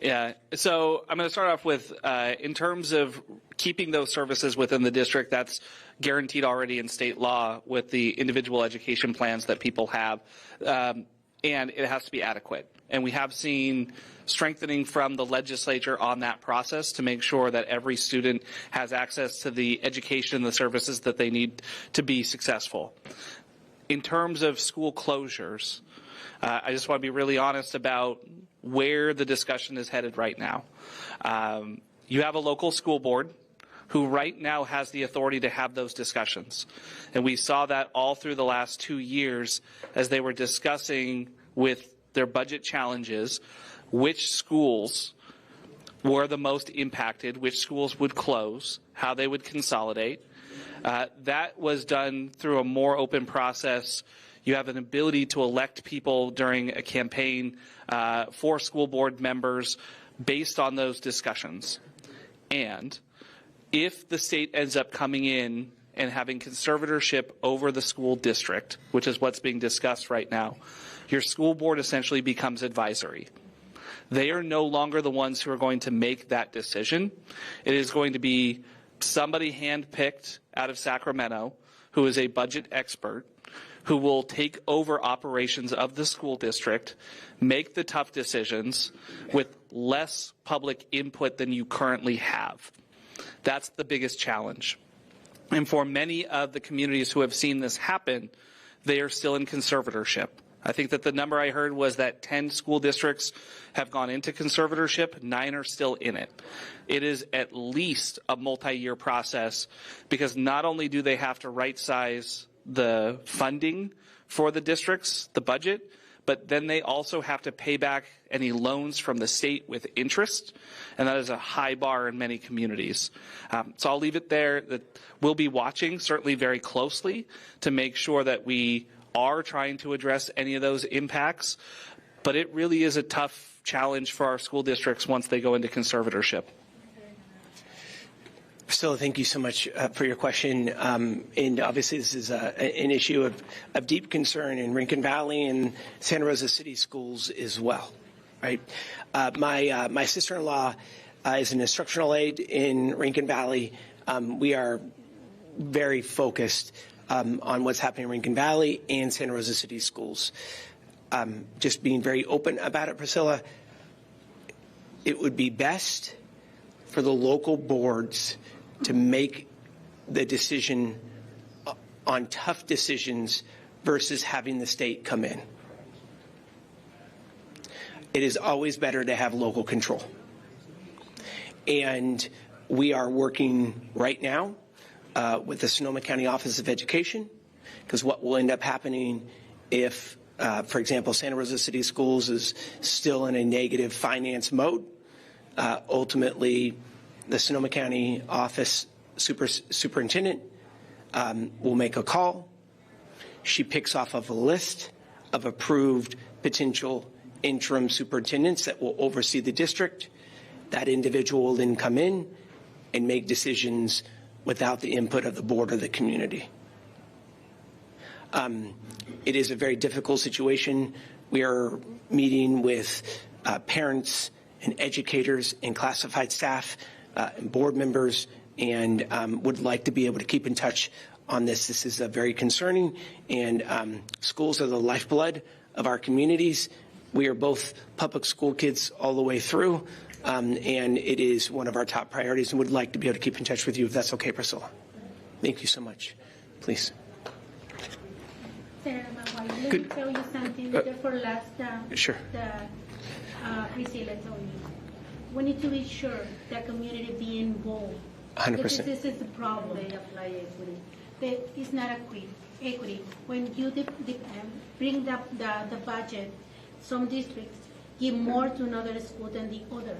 Yeah, so I'm going to start off with, in terms of keeping those services within the district, that's guaranteed already in state law with the individual education plans that people have, and it has to be adequate. And we have seen strengthening from the legislature on that process to make sure that every student has access to the education and the services that they need to be successful. In terms of school closures, I just want to be really honest about where the discussion is headed right now. You have a local school board who right now has the authority to have those discussions. And we saw that all through the last 2 years as they were discussing with their budget challenges which schools were the most impacted, which schools would close, how they would consolidate. That was done through a more open process. You have an ability to elect people during a campaign for school board members based on those discussions. And if the state ends up coming in and having conservatorship over the school district, which is what's being discussed right now, your school board essentially becomes advisory. They are no longer the ones who are going to make that decision. It is going to be somebody handpicked out of Sacramento who is a budget expert who will take over operations of the school district, make the tough decisions with less public input than you currently have. That's the biggest challenge. And for many of the communities who have seen this happen, they are still in conservatorship. I think that the number I heard was that 10 school districts have gone into conservatorship, 9 are still in it. It is at least a multi-year process because not only do they have to right-size the funding for the districts, the budget, but then they also have to pay back any loans from the state with interest, and that is a high bar in many communities. So I'll leave it there. That we'll be watching certainly very closely to make sure that we are trying to address any of those impacts, but it really is a tough challenge for our school districts once they go into conservatorship. Priscilla, thank you so much for your question. And obviously this is an issue of deep concern in Rincon Valley and Santa Rosa City schools as well, right? My sister-in-law is an instructional aide in Rincon Valley. We are very focused on what's happening in Rincon Valley and Santa Rosa City schools. Just being very open about it, Priscilla, it would be best for the local boards to make the decision on tough decisions versus having the state come in. It is always better to have local control. And we are working right now with the Sonoma County Office of Education, because what will end up happening if, for example, Santa Rosa City Schools is still in a negative finance mode, ultimately the Sonoma County Office Superintendent will make a call. She picks off of a list of approved potential interim superintendents that will oversee the district. That individual will then come in and make decisions without the input of the board or the community. It is a very difficult situation. We are meeting with parents and educators and classified staff and board members, and would like to be able to keep in touch on this. This is very concerning, and schools are the lifeblood of our communities. We are both public school kids all the way through, and it is one of our top priorities, and would like to be able to keep in touch with you if that's okay, Priscilla. Thank you so much. Please. Senator McGuire, let me tell you something for last Sure. Priscilla told you. We need to be sure the community be involved. 100%. Because this is the problem. They apply equity. It's not equity. When you bring up the budget, some districts give more to another school than the other.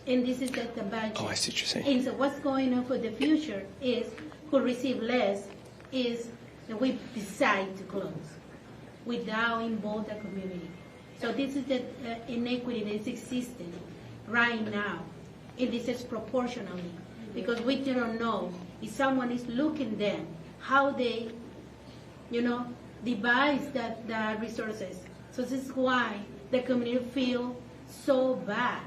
And this is the budget. Oh, I see what you're saying. And so what's going on for the future is who receive less is that we decide to close without involve the community. So this is the inequity that is existing right now. And this is proportionally, because we don't know if someone is looking then how they, devise the resources. So this is why the community feel so bad,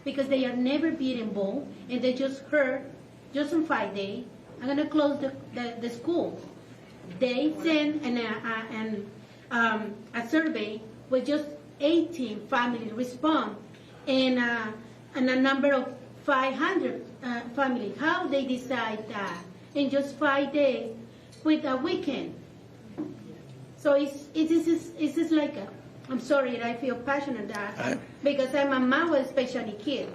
because they are never being involved, and they just heard, just on Friday, I'm going to close the school. They sent a survey with just 18 families respond, and a number of 500 families. How they decide that in just 5 days with a weekend? So it's just like I'm sorry, I feel passionate that because I'm a mom with a special kid.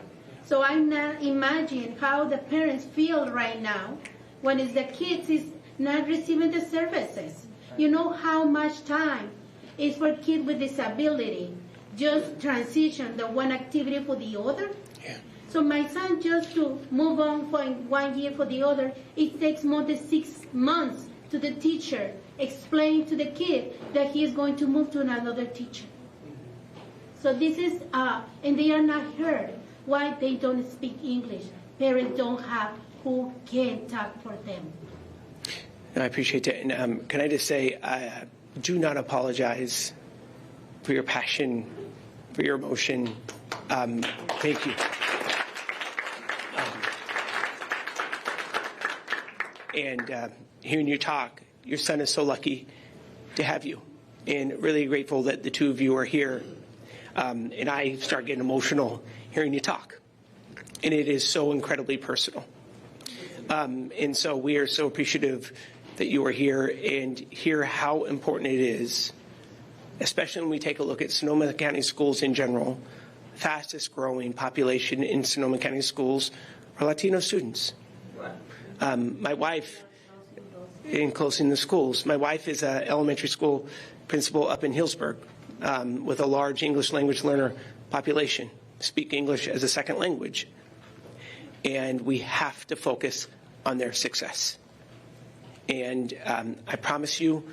So I'm not imagine how the parents feel right now when it's the kids is not receiving the services. You know how much time is for kids with disability just transition the one activity for the other? Yeah. So my son just to move on from 1 year for the other, it takes more than 6 months to the teacher explain to the kid that he is going to move to another teacher. So this is, and they are not heard. Why they don't speak English? Parents don't have who can talk for them. I appreciate that. And can I just say, I do not apologize for your passion, for your emotion. Thank you. And hearing you talk, your son is so lucky to have you, and really grateful that the two of you are here. And I start getting emotional hearing you talk, and it is so incredibly personal. And so we are so appreciative that you are here and hear how important it is, especially when we take a look at Sonoma County schools in general. Fastest growing population in Sonoma County schools are Latino students. My wife, in closing the schools, my wife is an elementary school principal up in Hillsburg with a large English language learner population, speak English as a second language. And we have to focus on their success. And I promise you,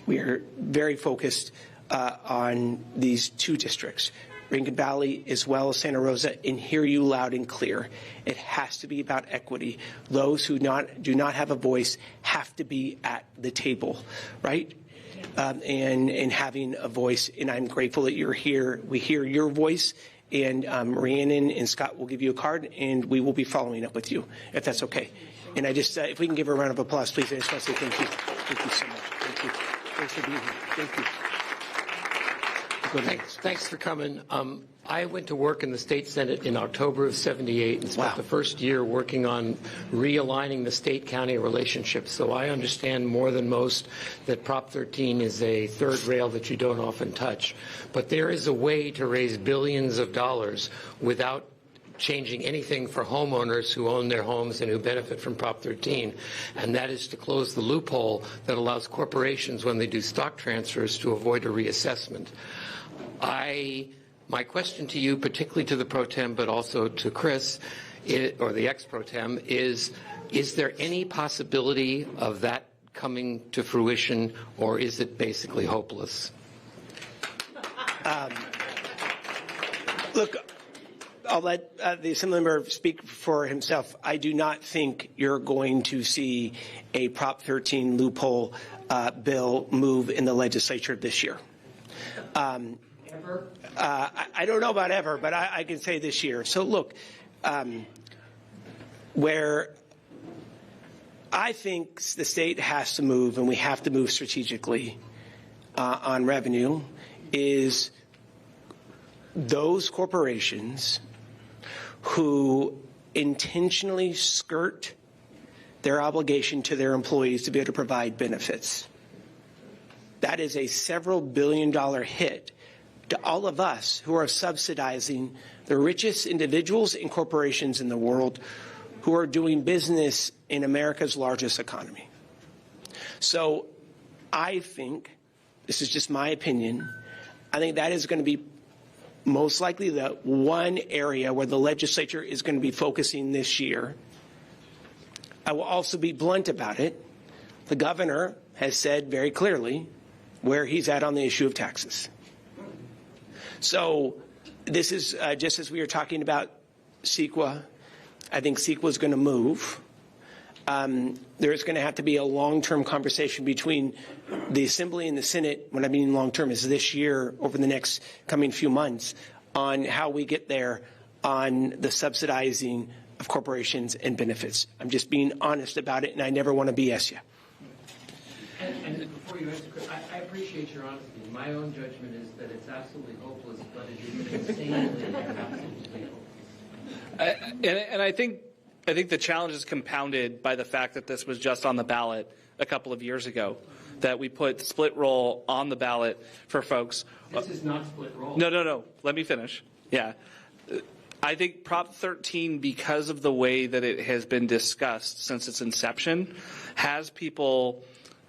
we are very focused on these two districts, Rincon Valley as well as Santa Rosa, and hear you loud and clear. It has to be about equity. Those who do not have a voice have to be at the table, right? And having a voice. And I'm grateful that you're here. We hear your voice. And Rhiannon and Scott will give you a card, and we will be following up with you, if that's okay. And I just, if we can give her a round of applause, please. I just want to say thank you. Thank you so much. Thank you. Thanks for being here. Thank you. Thanks for coming. I went to work in the state Senate in October of '78 and spent the first year working on realigning the state-county relationship. So I understand more than most that Prop 13 is a third rail that you don't often touch. But there is a way to raise billions of dollars without changing anything for homeowners who own their homes and who benefit from Prop 13, and that is to close the loophole that allows corporations, when they do stock transfers, to avoid a reassessment. My question to you, particularly to the pro tem, but also to Chris, or the ex-pro tem, is there any possibility of that coming to fruition, or is it basically hopeless? Look, I'll let the Assemblymember speak for himself. I do not think you're going to see a Prop 13 loophole bill move in the legislature this year. Ever? I don't know about ever, but I can say this year. So look, where I think the state has to move, and we have to move strategically on revenue, is those corporations who intentionally skirt their obligation to their employees to be able to provide benefits. That is a several billion-dollar hit to all of us who are subsidizing the richest individuals and corporations in the world who are doing business in America's largest economy. So I think, this is just my opinion, I think that is going to be most likely the one area where the legislature is going to be focusing this year. I will also be blunt about it. The governor has said very clearly where he's at on the issue of taxes. So this is just as we were talking about CEQA. I think CEQA is going to move. There's going to have to be a long-term conversation between the Assembly and the Senate. When I mean long-term is this year, over the next coming few months, on how we get there on the subsidizing of corporations and benefits. I'm just being honest about it, and I never want to BS you. And before you answer, Chris, I appreciate your honesty. My own judgment is that it's absolutely hopeless, but it is insanely absolutely hopeless. And I think the challenge is compounded by the fact that this was just on the ballot a couple of years ago, that we put split roll on the ballot for folks. This is not split roll. No. Let me finish. Yeah. I think Prop 13, because of the way that it has been discussed since its inception, has people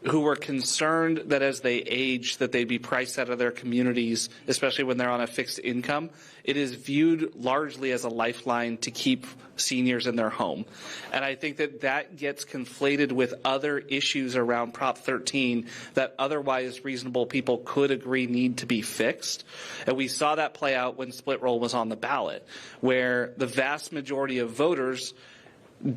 who were concerned that as they age that they'd be priced out of their communities, especially when they're on a fixed income. It is viewed largely as a lifeline to keep seniors in their home. And I think that gets conflated with other issues around Prop 13 that otherwise reasonable people could agree need to be fixed. And we saw that play out when split roll was on the ballot, where the vast majority of voters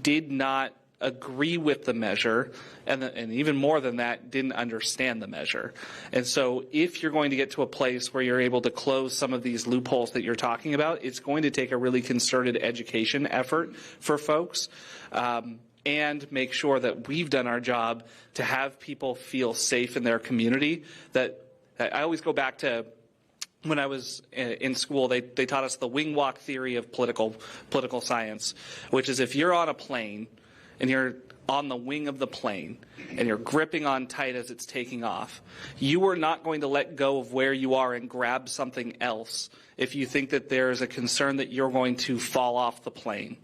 did not agree with the measure, and even more than that, didn't understand the measure. And so if you're going to get to a place where you're able to close some of these loopholes that you're talking about, it's going to take a really concerted education effort for folks, and make sure that we've done our job to have people feel safe in their community. That I always go back to when I was in school, they taught us the wing walk theory of political science, which is if you're on a plane and you're on the wing of the plane and you're gripping on tight as it's taking off, you are not going to let go of where you are and grab something else if you think that there is a concern that you're going to fall off the plane.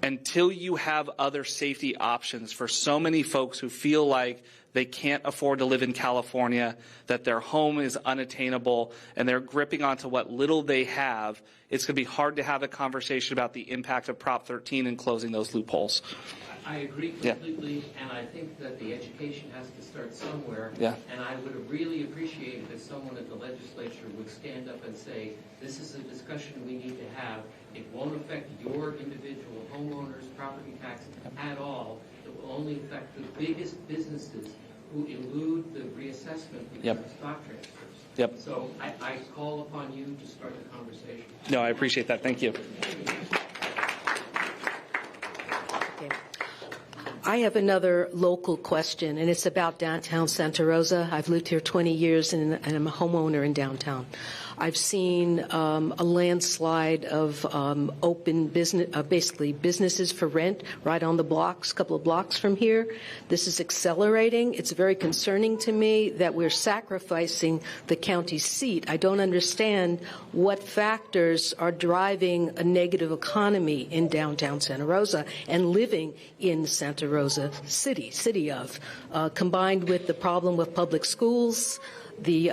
Until you have other safety options for so many folks who feel like they can't afford to live in California, that their home is unattainable, and they're gripping onto what little they have, it's going to be hard to have a conversation about the impact of Prop 13 and closing those loopholes. I agree completely, and I think that the education has to start somewhere. Yeah. And I would have really appreciated if someone at the legislature would stand up and say, this is a discussion we need to have. It won't affect your individual homeowners' property tax at all. It will only affect the biggest businesses who elude the reassessment because of stock transfers. Yep. So I call upon you to start the conversation. No, I appreciate that. Thank you. I have another local question, and it's about downtown Santa Rosa. I've lived here 20 years, and I'm a homeowner in downtown. I've seen a landslide of open business, basically businesses for rent right on the blocks, a couple of blocks from here. This is accelerating. It's very concerning to me that we're sacrificing the county seat. I don't understand what factors are driving a negative economy in downtown Santa Rosa and living in Santa Rosa city of, combined with the problem with public schools, the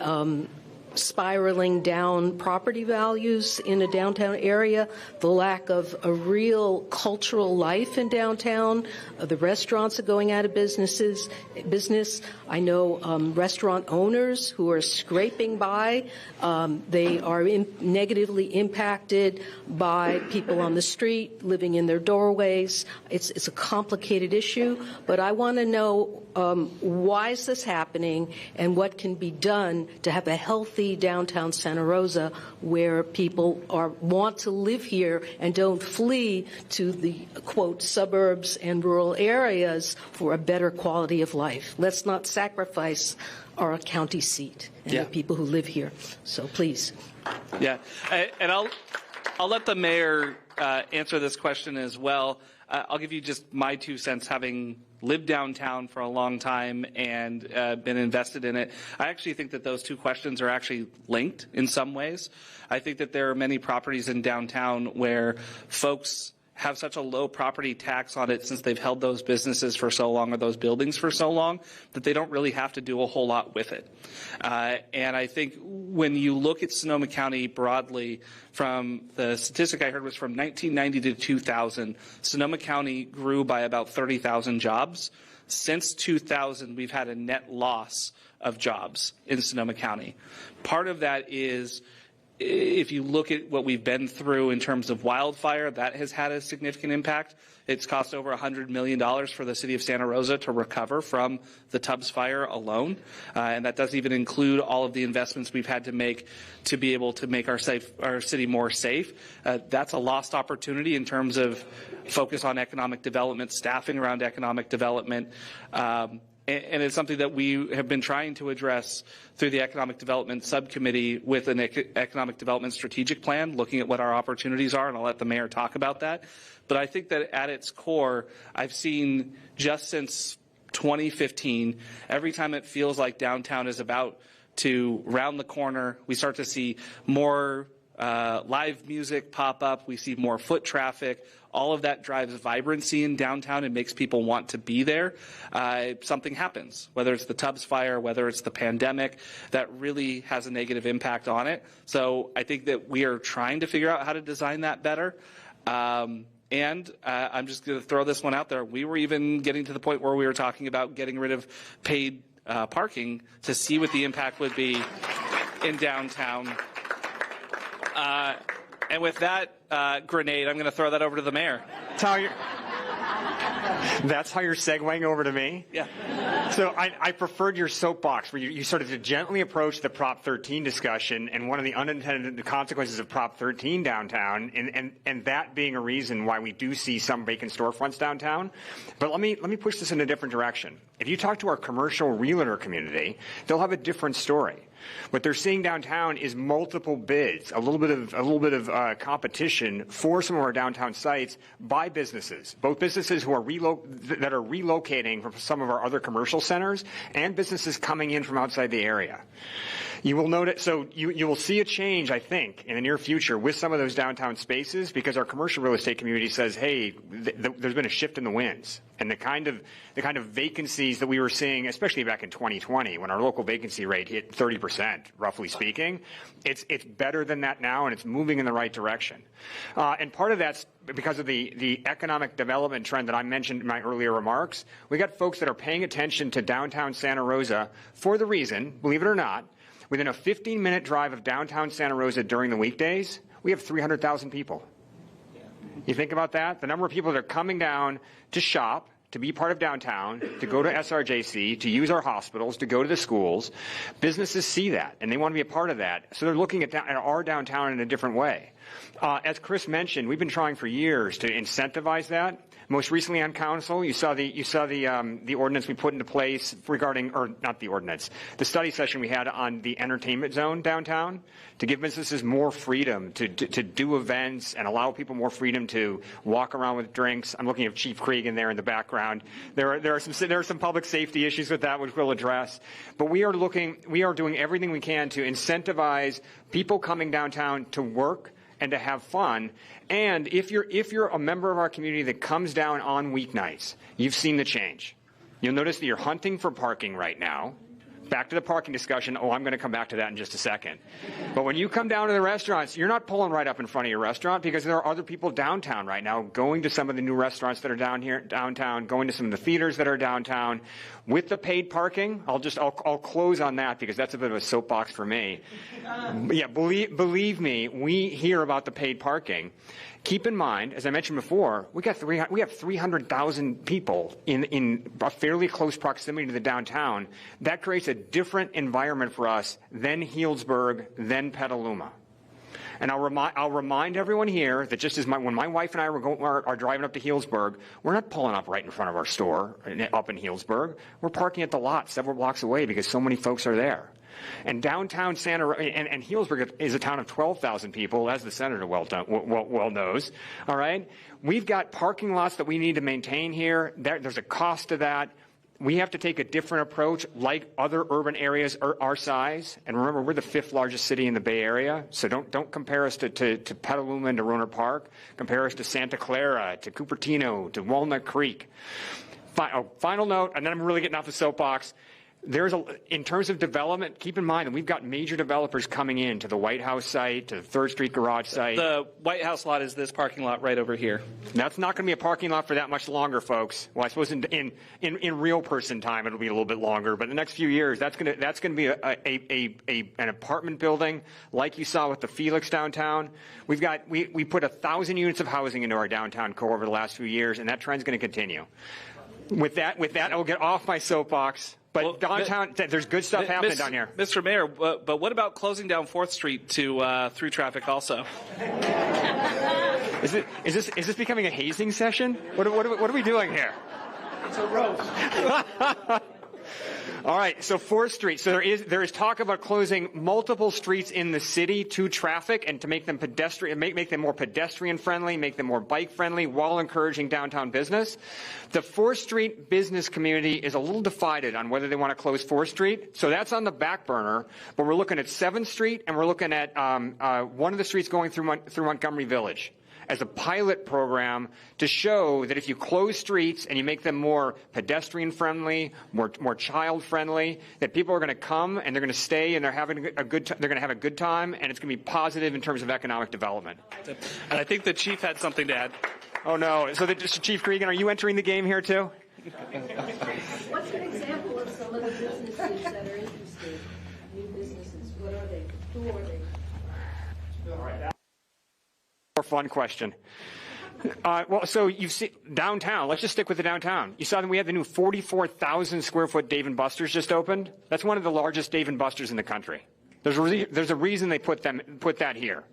spiraling down property values in a downtown area, the lack of a real cultural life in downtown, the restaurants are going out of business. I know restaurant owners who are scraping by. They are negatively impacted by people on the street living in their doorways. It's a complicated issue, but I want to know why is this happening and what can be done to have a healthy downtown Santa Rosa where people want to live here and don't flee to the, quote, suburbs and rural areas for a better quality of life. Let's not sacrifice our county seat and the people who live here. So please. Yeah, and I'll let the mayor answer this question as well. I'll give you just my 2 cents, having lived downtown for a long time and been invested in it. I actually think that those two questions are actually linked in some ways. I think that there are many properties in downtown where folks have such a low property tax on it since they've held those businesses for so long or those buildings for so long that they don't really have to do a whole lot with it. And I think when you look at Sonoma County broadly, from the statistic I heard was from 1990 to 2000, Sonoma County grew by about 30,000 jobs. Since 2000, we've had a net loss of jobs in Sonoma County. Part of that is, if you look at what we've been through in terms of wildfire, that has had a significant impact. It's cost over $100 million for the city of Santa Rosa to recover from the Tubbs fire alone. And that doesn't even include all of the investments we've had to make to be able to make our city more safe. That's a lost opportunity in terms of focus on economic development, staffing around economic development. And it's something that we have been trying to address through the Economic Development Subcommittee with an Economic Development Strategic Plan, looking at what our opportunities are, and I'll let the mayor talk about that. But I think that at its core, I've seen just since 2015, every time it feels like downtown is about to round the corner, we start to see more live music pop up, we see more foot traffic. All of that drives vibrancy in downtown and makes people want to be there. Something happens, whether it's the Tubbs fire, whether it's the pandemic, that really has a negative impact on it. So I think that we are trying to figure out how to design that better. And I'm just going to throw this one out there. We were even getting to the point where we were talking about getting rid of paid parking to see what the impact would be in downtown. And with that grenade, I'm going to throw that over to the mayor. That's how you're segueing over to me? Yeah. So I preferred your soapbox, where you sort of gently approach the Prop 13 discussion and one of the unintended consequences of Prop 13 downtown, and that being a reason why we do see some vacant storefronts downtown. But let me push this in a different direction. If you talk to our commercial realtor community, they'll have a different story. What they're seeing downtown is multiple bids, a little bit of competition for some of our downtown sites by businesses, both businesses who are that are relocating from some of our other commercial centers and businesses coming in from outside the area. You will note it, so you will see a change, I think, in the near future with some of those downtown spaces, because our commercial real estate community says, hey, there's been a shift in the winds, and the kind of vacancies that we were seeing, especially back in 2020, when our local vacancy rate hit 30%, roughly speaking, it's better than that now, and it's moving in the right direction. And part of that's because of the economic development trend that I mentioned in my earlier remarks. We got folks that are paying attention to downtown Santa Rosa for the reason, believe it or not, within a 15-minute drive of downtown Santa Rosa during the weekdays, we have 300,000 people. You think about that? The number of people that are coming down to shop, to be part of downtown, to go to SRJC, to use our hospitals, to go to the schools. Businesses see that, and they want to be a part of that. So they're looking at our downtown in a different way. As Chris mentioned, we've been trying for years to incentivize that. Most recently on council, you saw the ordinance we put into place regarding, or not the ordinance, the study session we had on the entertainment zone downtown to give businesses more freedom to do events and allow people more freedom to walk around with drinks. I'm looking at Chief Cregan there in the background. There are some public safety issues with that which we'll address, but we are doing everything we can to incentivize people coming downtown to work and to have fun. And if you're a member of our community that comes down on weeknights, you've seen the change. You'll notice that you're hunting for parking right now. Back to the parking discussion. Oh, I'm going to come back to that in just a second. But when you come down to the restaurants, you're not pulling right up in front of your restaurant because there are other people downtown right now going to some of the new restaurants that are downtown, going to some of the theaters that are downtown. With the paid parking, I'll close on that because that's a bit of a soapbox for me. Yeah, believe me, we hear about the paid parking. Keep in mind, as I mentioned before, we have 300,000 people in a fairly close proximity to the downtown. That creates a different environment for us than Healdsburg, than Petaluma. And I'll remind everyone here that just as when my wife and I are driving up to Healdsburg, we're not pulling up right in front of our store up in Healdsburg. We're parking at the lot several blocks away because so many folks are there. And downtown and Healdsburg is a town of 12,000 people, as the senator well knows. All right, we've got parking lots that we need to maintain here. There's a cost to that. We have to take a different approach, like other urban areas our size. And remember, we're the 5th largest city in the Bay Area, so don't compare us to Petaluma and to Rohnert Park. Compare us to Santa Clara, to Cupertino, to Walnut Creek. Final note, and then I'm really getting off the soapbox. In terms of development, keep in mind that we've got major developers coming in to the White House site, to the 3rd Street garage site. The White House lot is this parking lot right over here. That's not going to be a parking lot for that much longer, folks. Well, I suppose in real person time it'll be a little bit longer, but in the next few years that's going to be an apartment building like you saw with the Felix downtown. We put 1,000 units of housing into our downtown core over the last few years, and that trend's going to continue. With that, I'll get off my soapbox. But downtown, there's good stuff happening down here. Mr. Mayor, but what about closing down 4th Street to through traffic also? Is this becoming a hazing session? What are we doing here? It's a roast. All right, so 4th Street. So there is talk about closing multiple streets in the city to traffic and to make them pedestrian, make them more pedestrian friendly, make them more bike friendly, while encouraging downtown business. The 4th Street business community is a little divided on whether they want to close 4th Street. So that's on the back burner. But we're looking at 7th Street and we're looking at one of the streets going through Montgomery Village as a pilot program to show that if you close streets and you make them more pedestrian friendly, more child friendly, that people are going to come and they're going to stay and they're going to have a good time, and it's going to be positive in terms of economic development. And I think the chief had something to add. Oh no! So Chief Cregan, are you entering the game here too? What's an example of some of the businesses that are interested? New businesses. What are they? Who are they? All right. More fun question. Well, so you've seen downtown. Let's just stick with the downtown. You saw that we had the new 44,000 square foot Dave & Buster's just opened. That's one of the largest Dave & Buster's in the country. There's a reason they put that here.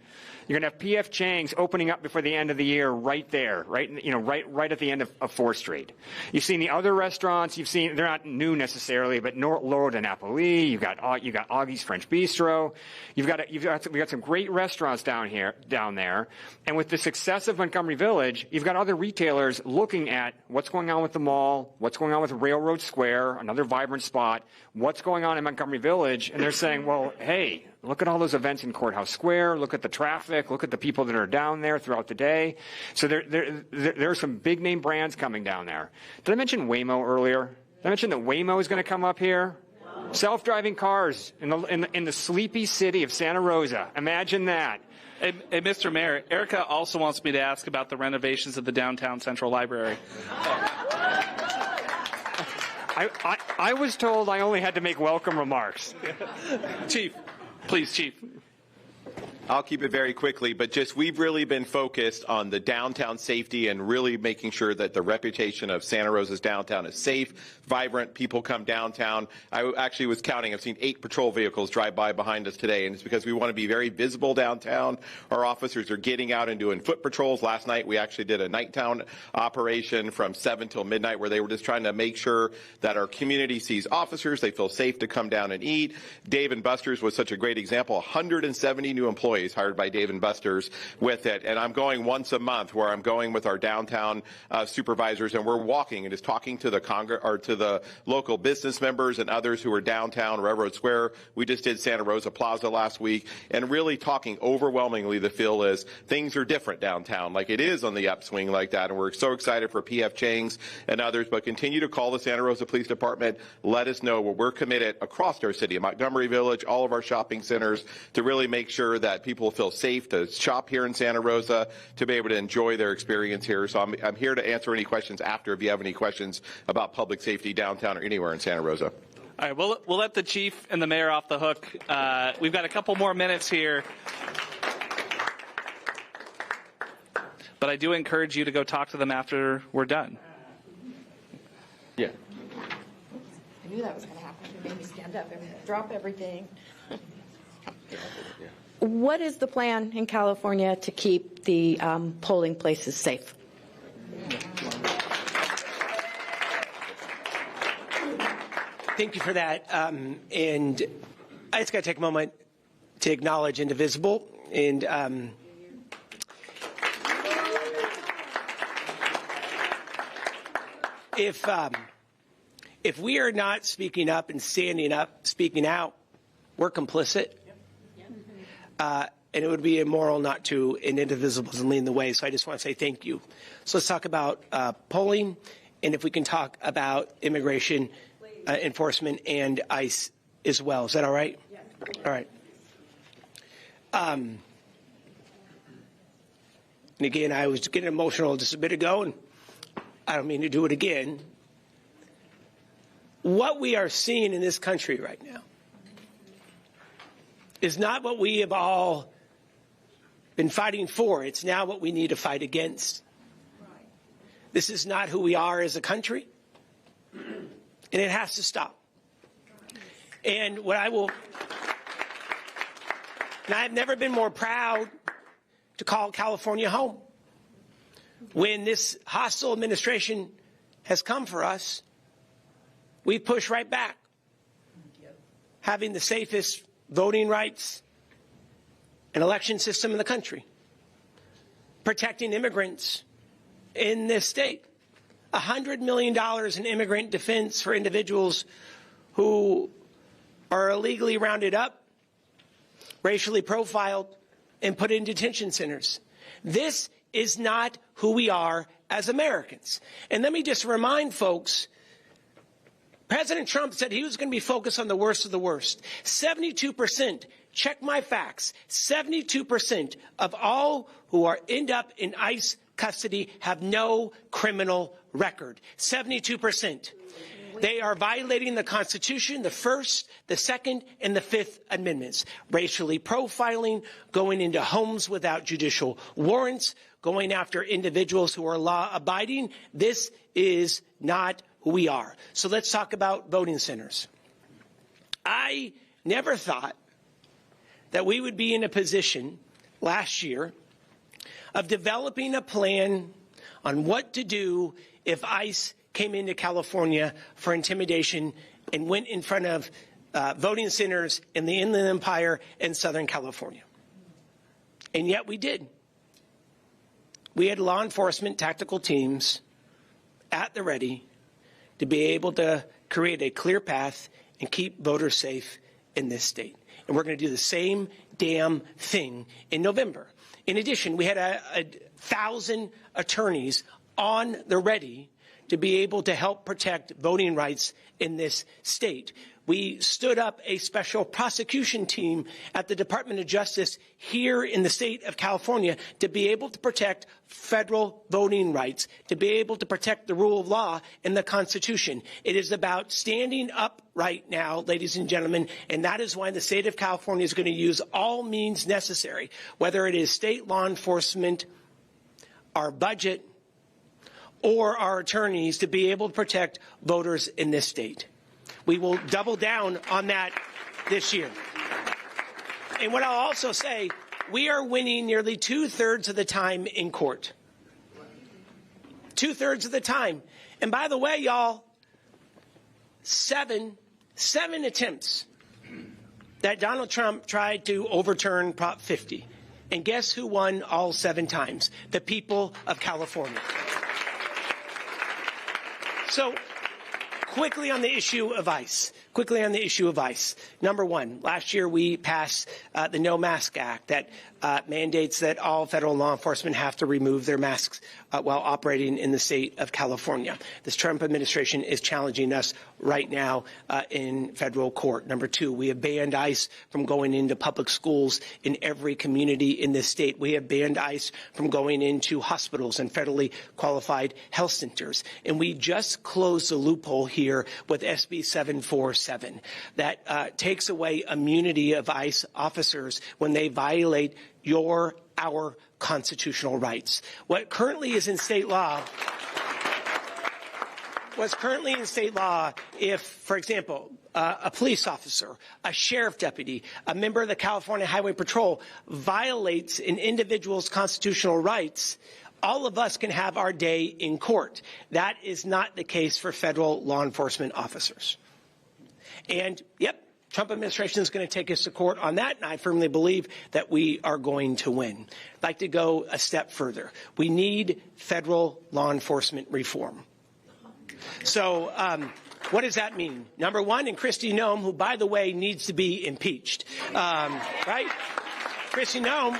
You're going to have P.F. Chang's opening up before the end of the year right there, right at the end of 4th Street. You've seen the other restaurants. You've seen, they're not new necessarily, but Lord and Napoli. You've got Augie's French Bistro. We've got some great restaurants down there. And with the success of Montgomery Village, you've got other retailers looking at what's going on with the mall, what's going on with Railroad Square, another vibrant spot, what's going on in Montgomery Village, and they're saying, well, hey, look at all those events in Courthouse Square. Look at the traffic. Look at the people that are down there throughout the day. So there are some big name brands coming down there. Did I mention Waymo earlier? Did I mention that Waymo is going to come up here? Self-driving cars in the sleepy city of Santa Rosa. Imagine that. Hey, Mr. Mayor, Erica also wants me to ask about the renovations of the downtown Central Library. I was told I only had to make welcome remarks. Chief, please, Chief. I'll keep it very quickly, but just we've really been focused on the downtown safety and really making sure that the reputation of Santa Rosa's downtown is safe, vibrant. People come downtown. I actually was counting. I've seen 8 patrol vehicles drive by behind us today, and it's because we want to be very visible downtown. Our officers are getting out and doing foot patrols. Last night we actually did a nighttime operation from 7 till midnight where they were just trying to make sure that our community sees officers. They feel safe to come down and eat. Dave & Buster's was such a great example. 170 new employees hired by Dave & Buster's with it. And I'm going once a month where I'm going with our downtown supervisors, and we're walking and just talking to the local business members and others who are downtown, Railroad Square. We just did Santa Rosa Plaza last week, and really talking overwhelmingly, the feel is things are different downtown, like it is on the upswing like that. And we're so excited for P.F. Chang's and others, but continue to call the Santa Rosa Police Department. Let us know. We're committed across our city, Montgomery Village, all of our shopping centers, to really make sure that people feel safe to shop here in Santa Rosa, to be able to enjoy their experience here. So I'm here to answer any questions after if you have any questions about public safety downtown or anywhere in Santa Rosa. All right, we'll let the chief and the mayor off the hook. We've got a couple more minutes here. But I do encourage you to go talk to them after we're done. Yeah. I knew that was going to happen. You made me stand up and drop everything. What is the plan in California to keep the polling places safe? Thank you for that. And I just got to take a moment to acknowledge Indivisible. And if we are not speaking up and standing up, speaking out, we're complicit. And it would be immoral not to, and Indivisible doesn't lead the way. So I just want to say thank you. So let's talk about polling, and if we can talk about immigration enforcement and ICE as well. Is that all right? Yeah. All right. And again, I was getting emotional just a bit ago, and I don't mean to do it again. What we are seeing in this country right now is not what we have all been fighting for. It's now what we need to fight against. This is not who we are as a country, and it has to stop. And I've never been more proud to call California home. When this hostile administration has come for us, we push right back, having the safest voting rights and election system in the country, protecting immigrants in this state, $100 million in immigrant defense for individuals who are illegally rounded up, racially profiled, and put in detention centers. This is not who we are as Americans. And let me just remind folks, President Trump said he was going to be focused on the worst of the worst. 72%, check my facts, 72% of all who end up in ICE custody have no criminal record. 72%. They are violating the Constitution, the First, the Second, and the Fifth Amendments. Racially profiling, going into homes without judicial warrants, going after individuals who are law-abiding. This is not who we are. So let's talk about voting centers. I never thought that we would be in a position last year of developing a plan on what to do if ICE came into California for intimidation and went in front of voting centers in the Inland Empire and Southern California. And yet we did. We had law enforcement tactical teams at the ready to be able to create a clear path and keep voters safe in this state. And we're going to do the same damn thing in November. In addition, we had 1,000 attorneys on the ready to be able to help protect voting rights in this state. We stood up a special prosecution team at the Department of Justice here in the state of California to be able to protect federal voting rights, to be able to protect the rule of law and the Constitution. It is about standing up right now, ladies and gentlemen, and that is why the state of California is going to use all means necessary, whether it is state law enforcement, our budget, or our attorneys, to be able to protect voters in this state. We will double down on that this year. And what I'll also say, we are winning nearly 2/3 of the time in court. 2/3 of the time. And by the way, y'all, seven attempts that Donald Trump tried to overturn Prop 50. And guess who won all 7 times? The people of California. So, quickly on the issue of ICE. Number one, last year we passed the No Mask Act that mandates that all federal law enforcement have to remove their masks while operating in the state of California. This Trump administration is challenging us right now in federal court. Number two, we have banned ICE from going into public schools in every community in this state. We have banned ICE from going into hospitals and federally qualified health centers. And we just closed the loophole here with SB 747 that takes away immunity of ICE officers when they violate our constitutional rights. What currently is in state law, if, for example, a police officer, a sheriff deputy, a member of the California Highway Patrol violates an individual's constitutional rights, all of us can have our day in court. That is not the case for federal law enforcement officers. And, yep, Trump administration is going to take us to court on that, and I firmly believe that we are going to win. I'd like to go a step further. We need federal law enforcement reform. So what does that mean? Number one, and Kristi Noem, who, by the way, needs to be impeached, right? Kristi Noem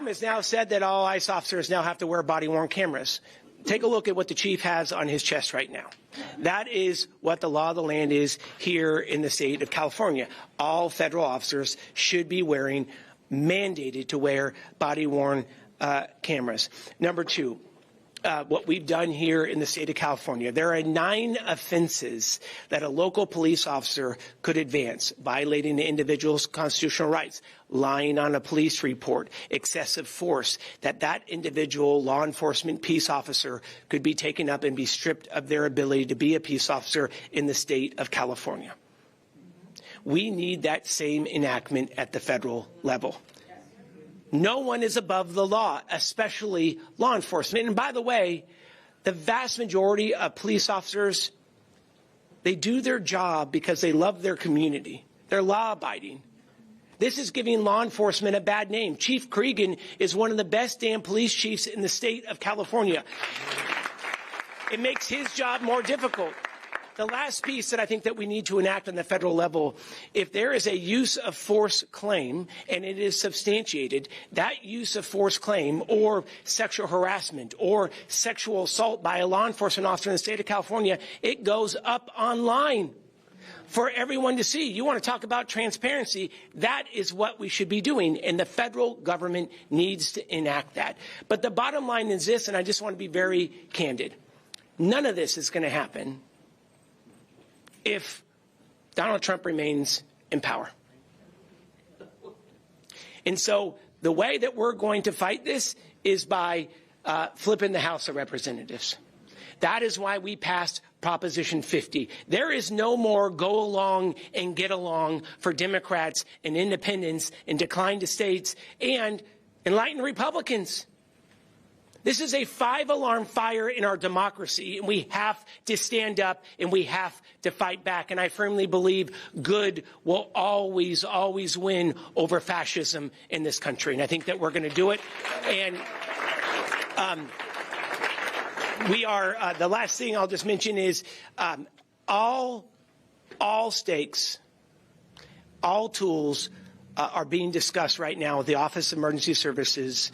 has now said that all ICE officers now have to wear body-worn cameras. Take a look at what the chief has on his chest right now. That is what the law of the land is here in the state of California. All federal officers should be mandated to wear body-worn cameras. Number two, what we've done here in the state of California. There are 9 offenses that a local police officer could advance: violating the individual's constitutional rights, lying on a police report, excessive force, that individual law enforcement peace officer could be taken up and be stripped of their ability to be a peace officer in the state of California. We need that same enactment at the federal level. No one is above the law, especially law enforcement. And by the way, the vast majority of police officers, they do their job because they love their community. They're law-abiding. This is giving law enforcement a bad name. Chief Cregan is one of the best damn police chiefs in the state of California. It makes his job more difficult. The last piece that I think that we need to enact on the federal level, if there is a use of force claim and it is substantiated, that use of force claim or sexual harassment or sexual assault by a law enforcement officer in the state of California, it goes up online for everyone to see. You want to talk about transparency? That is what we should be doing, and the federal government needs to enact that. But the bottom line is this, and I just want to be very candid. None of this is going to happen if Donald Trump remains in power. And so the way that we're going to fight this is by flipping the House of Representatives. That is why we passed Proposition 50. There is no more go along and get along for Democrats and independents and decline to states and enlightened Republicans. This is a 5-alarm fire in our democracy, and we have to stand up and we have to fight back. And I firmly believe good will always, always win over fascism in this country. And I think that we're going to do it. And we are, the last thing I'll just mention is all stakes, all tools are being discussed right now with the Office of Emergency Services,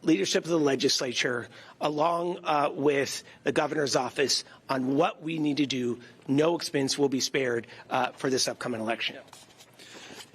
leadership of the legislature, along with the governor's office, on what we need to do. No expense will be spared for this upcoming election.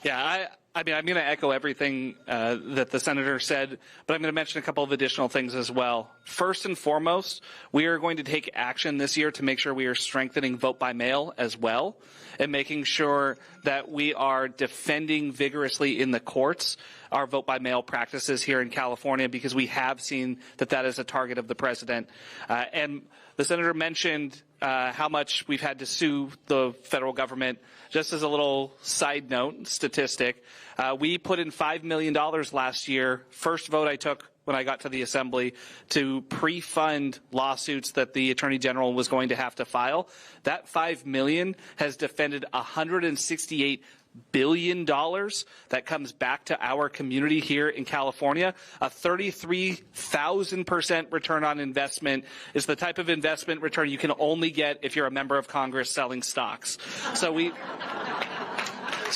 Yeah, I mean, I'm going to echo everything that the senator said, but I'm going to mention a couple of additional things as well. First and foremost, we are going to take action this year to make sure we are strengthening vote by mail as well, and making sure that we are defending vigorously in the courts our vote by mail practices here in California, because we have seen that that is a target of the president. And the senator mentioned how much we've had to sue the federal government. Just as a little side note, statistic, we put in $5 million last year, first vote I took when I got to the Assembly, to pre-fund lawsuits that the Attorney General was going to have to file. That $5 million has defended $168 billion that comes back to our community here in California. A 33,000% return on investment is the type of investment return you can only get if you're a member of Congress selling stocks. So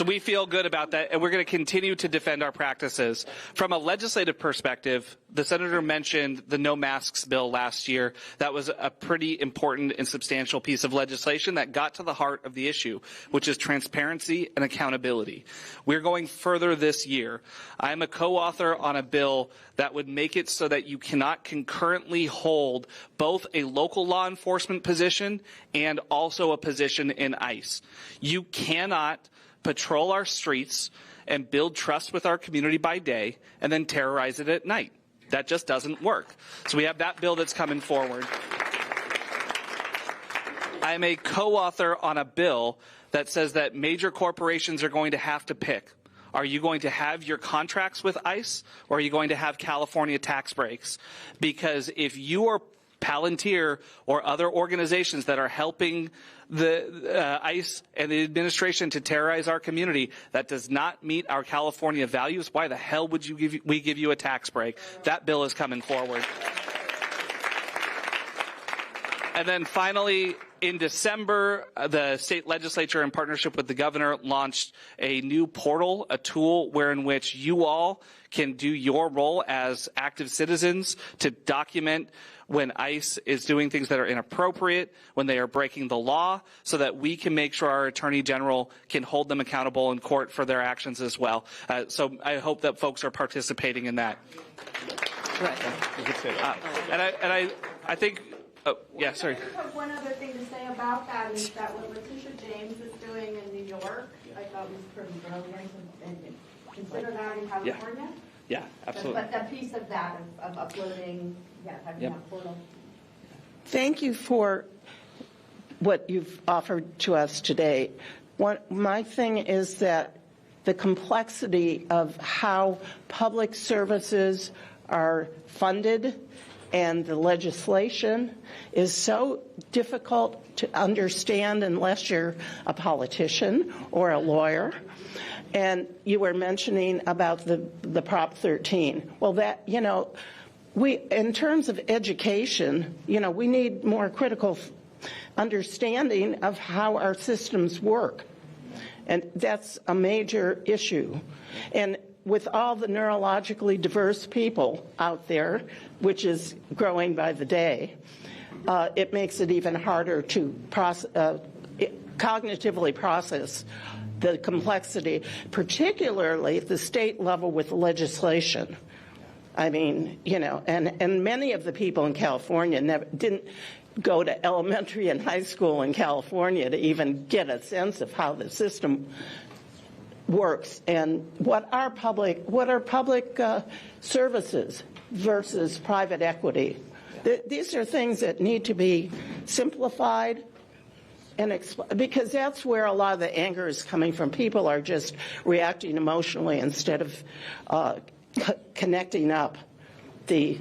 we feel good about that, and we're going to continue to defend our practices. From a legislative perspective, the senator mentioned the no masks bill last year. That was a pretty important and substantial piece of legislation that got to the heart of the issue, which is transparency and accountability. We're going further this year. I'm a co-author on a bill that would make it so that you cannot concurrently hold both a local law enforcement position and also a position in ICE. You cannot patrol our streets and build trust with our community by day and then terrorize it at night. That just doesn't work. So we have that bill that's coming forward. I am a co-author on a bill that says that major corporations are going to have to pick. Are you going to have your contracts with ICE, or are you going to have California tax breaks? Because if you are Palantir or other organizations that are helping the ICE and the administration to terrorize our community, that does not meet our California values, why the hell would we give you a tax break? That bill is coming forward. And then finally, in December, the state legislature, in partnership with the governor, launched a new portal, a tool wherein which you all can do your role as active citizens to document when ICE is doing things that are inappropriate, when they are breaking the law, so that we can make sure our Attorney General can hold them accountable in court for their actions as well. So I hope that folks are participating in that. I think. Oh, yeah, sorry. I just have one other thing to say about that, is that what Letitia James is doing in New York, I thought was pretty brilliant, and consider that in California. Yeah, absolutely. But that piece of that, of uploading, having that portal. Thank you for what you've offered to us today. My thing is that the complexity of how public services are funded and the legislation is so difficult to understand unless you're a politician or a lawyer. And you were mentioning about the Prop 13. Well, that, in terms of education, we need more critical understanding of how our systems work. And that's a major issue. And with all the neurologically diverse people out there, which is growing by the day, it makes it even harder to cognitively process the complexity, particularly at the state level with legislation. I mean, and many of the people in California didn't go to elementary and high school in California to even get a sense of how the system works and what are public services versus private equity. These are things that need to be simplified, and because that's where a lot of the anger is coming from. People are just reacting emotionally instead of connecting up the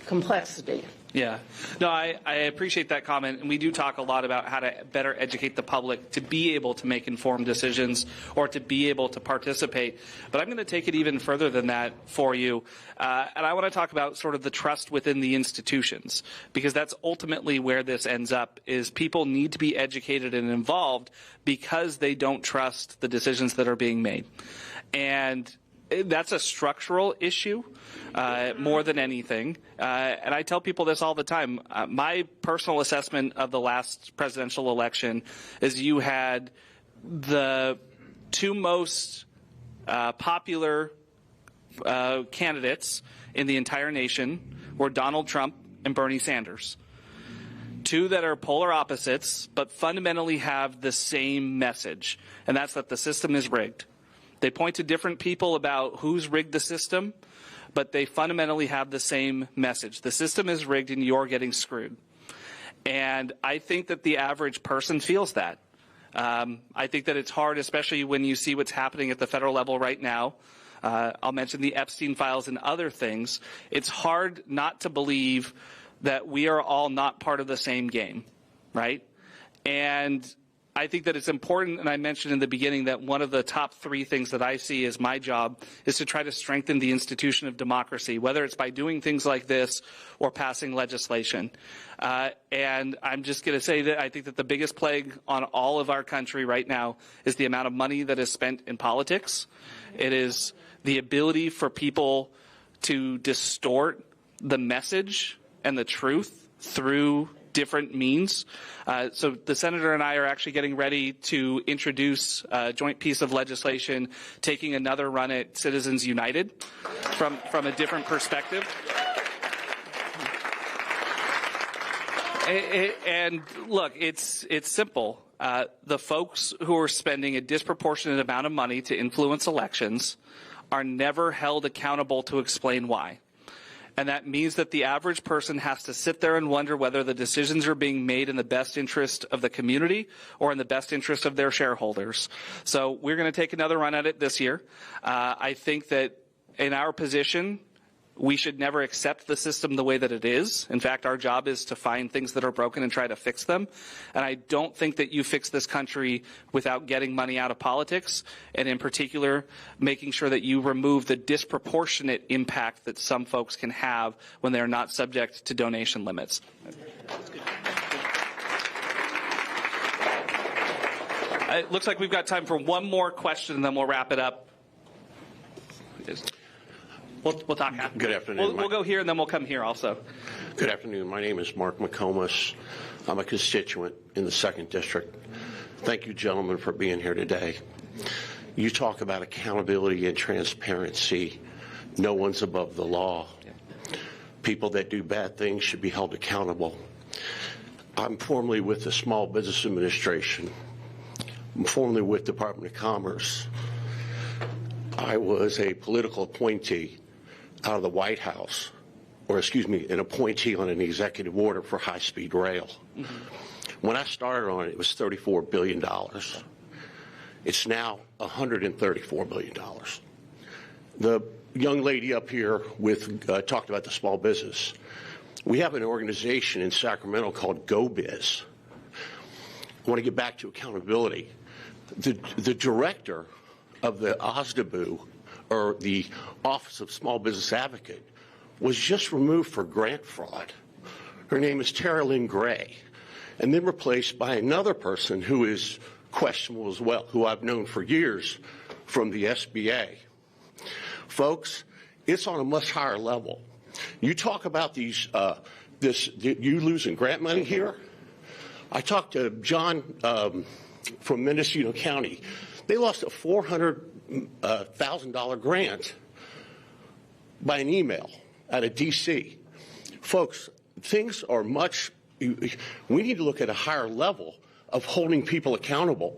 complexity. Yeah. No, I appreciate that comment, and we do talk a lot about how to better educate the public to be able to make informed decisions or to be able to participate. But I'm going to take it even further than that for you, and I want to talk about sort of the trust within the institutions, because that's ultimately where this ends up, is people need to be educated and involved because they don't trust the decisions that are being made. And that's a structural issue more than anything. And I tell people this all the time. My personal assessment of the last presidential election is you had the two most popular candidates in the entire nation were Donald Trump and Bernie Sanders. Two that are polar opposites, but fundamentally have the same message, and that's that the system is rigged. They point to different people about who's rigged the system, but they fundamentally have the same message. The system is rigged and you're getting screwed. And I think that the average person feels that. I think that it's hard, especially when you see what's happening at the federal level right now. I'll mention the Epstein files and other things. It's hard not to believe that we are all not part of the same game, right? And I think that it's important, and I mentioned in the beginning that one of the top three things that I see as my job is to try to strengthen the institution of democracy, whether it's by doing things like this or passing legislation. And I'm just going to say that I think that the biggest plague on all of our country right now is the amount of money that is spent in politics. It is the ability for people to distort the message and the truth through different means. So the senator and I are actually getting ready to introduce a joint piece of legislation taking another run at Citizens United from a different perspective. And look, it's simple. The folks who are spending a disproportionate amount of money to influence elections are never held accountable to explain why. And that means that the average person has to sit there and wonder whether the decisions are being made in the best interest of the community or in the best interest of their shareholders. So we're going to take another run at it this year. I think that in our position, we should never accept the system the way that it is. In fact, our job is to find things that are broken and try to fix them. And I don't think that you fix this country without getting money out of politics, and in particular, making sure that you remove the disproportionate impact that some folks can have when they're not subject to donation limits. It looks like we've got time for one more question, and then we'll wrap it up. We'll talk after. Good afternoon. We'll go here and then we'll come here also. Good afternoon. My name is Mark McComas. I'm a constituent in the 2nd District. Thank you, gentlemen, for being here today. You talk about accountability and transparency. No one's above the law. People that do bad things should be held accountable. I'm formerly with the Small Business Administration. I'm formerly with Department of Commerce. I was a political appointee out of the White House, or excuse me, an appointee on an executive order for high-speed rail. Mm-hmm. When I started on it, it was $34 billion. It's now $134 billion. The young lady up here with talked about the small business. We have an organization in Sacramento called GoBiz. I want to get back to accountability. The director of the OSDBU, or the Office of Small Business Advocate, was just removed for grant fraud. Her name is Tara Lynn Gray, and then replaced by another person who is questionable as well, who I've known for years from the SBA. Folks, it's on a much higher level. You talk about these, you losing grant money here. I talked to John from Mendocino County. They lost a $400,000 grant by an email out of D.C. Folks, things are much, we need to look at a higher level of holding people accountable.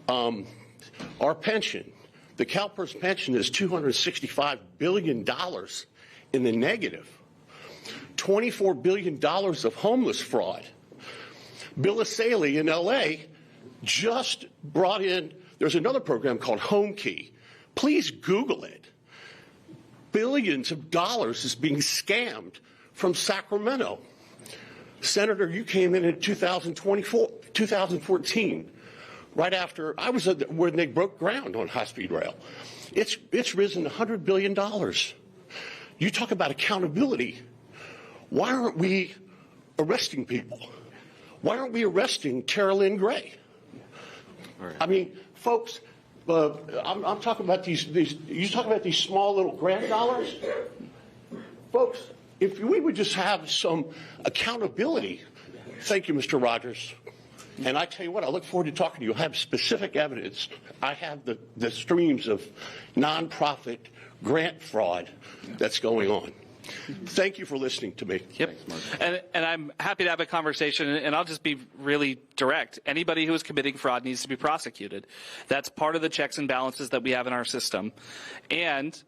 Our pension, the CalPERS pension is $265 billion in the negative. $24 billion of homeless fraud. Bill Asaley in L.A. just brought in, there's another program called Home Key. Please Google it. Billions of dollars is being scammed from Sacramento. Senator, you came in 2014, right after I was when they broke ground on high-speed rail. It's risen $100 billion. You talk about accountability. Why aren't we arresting people? Why aren't we arresting Tara Lynn Gray? Right. I mean, folks, I'm talking about these. You talking about these small little grant dollars, folks? If we would just have some accountability. Thank you, Mr. Rogers. And I tell you what, I look forward to talking to you. I have specific evidence. I have the streams of nonprofit grant fraud that's going on. Thank you for listening to me. Yep. And I'm happy to have a conversation, and I'll just be really direct. Anybody who is committing fraud needs to be prosecuted. That's part of the checks and balances that we have in our system. And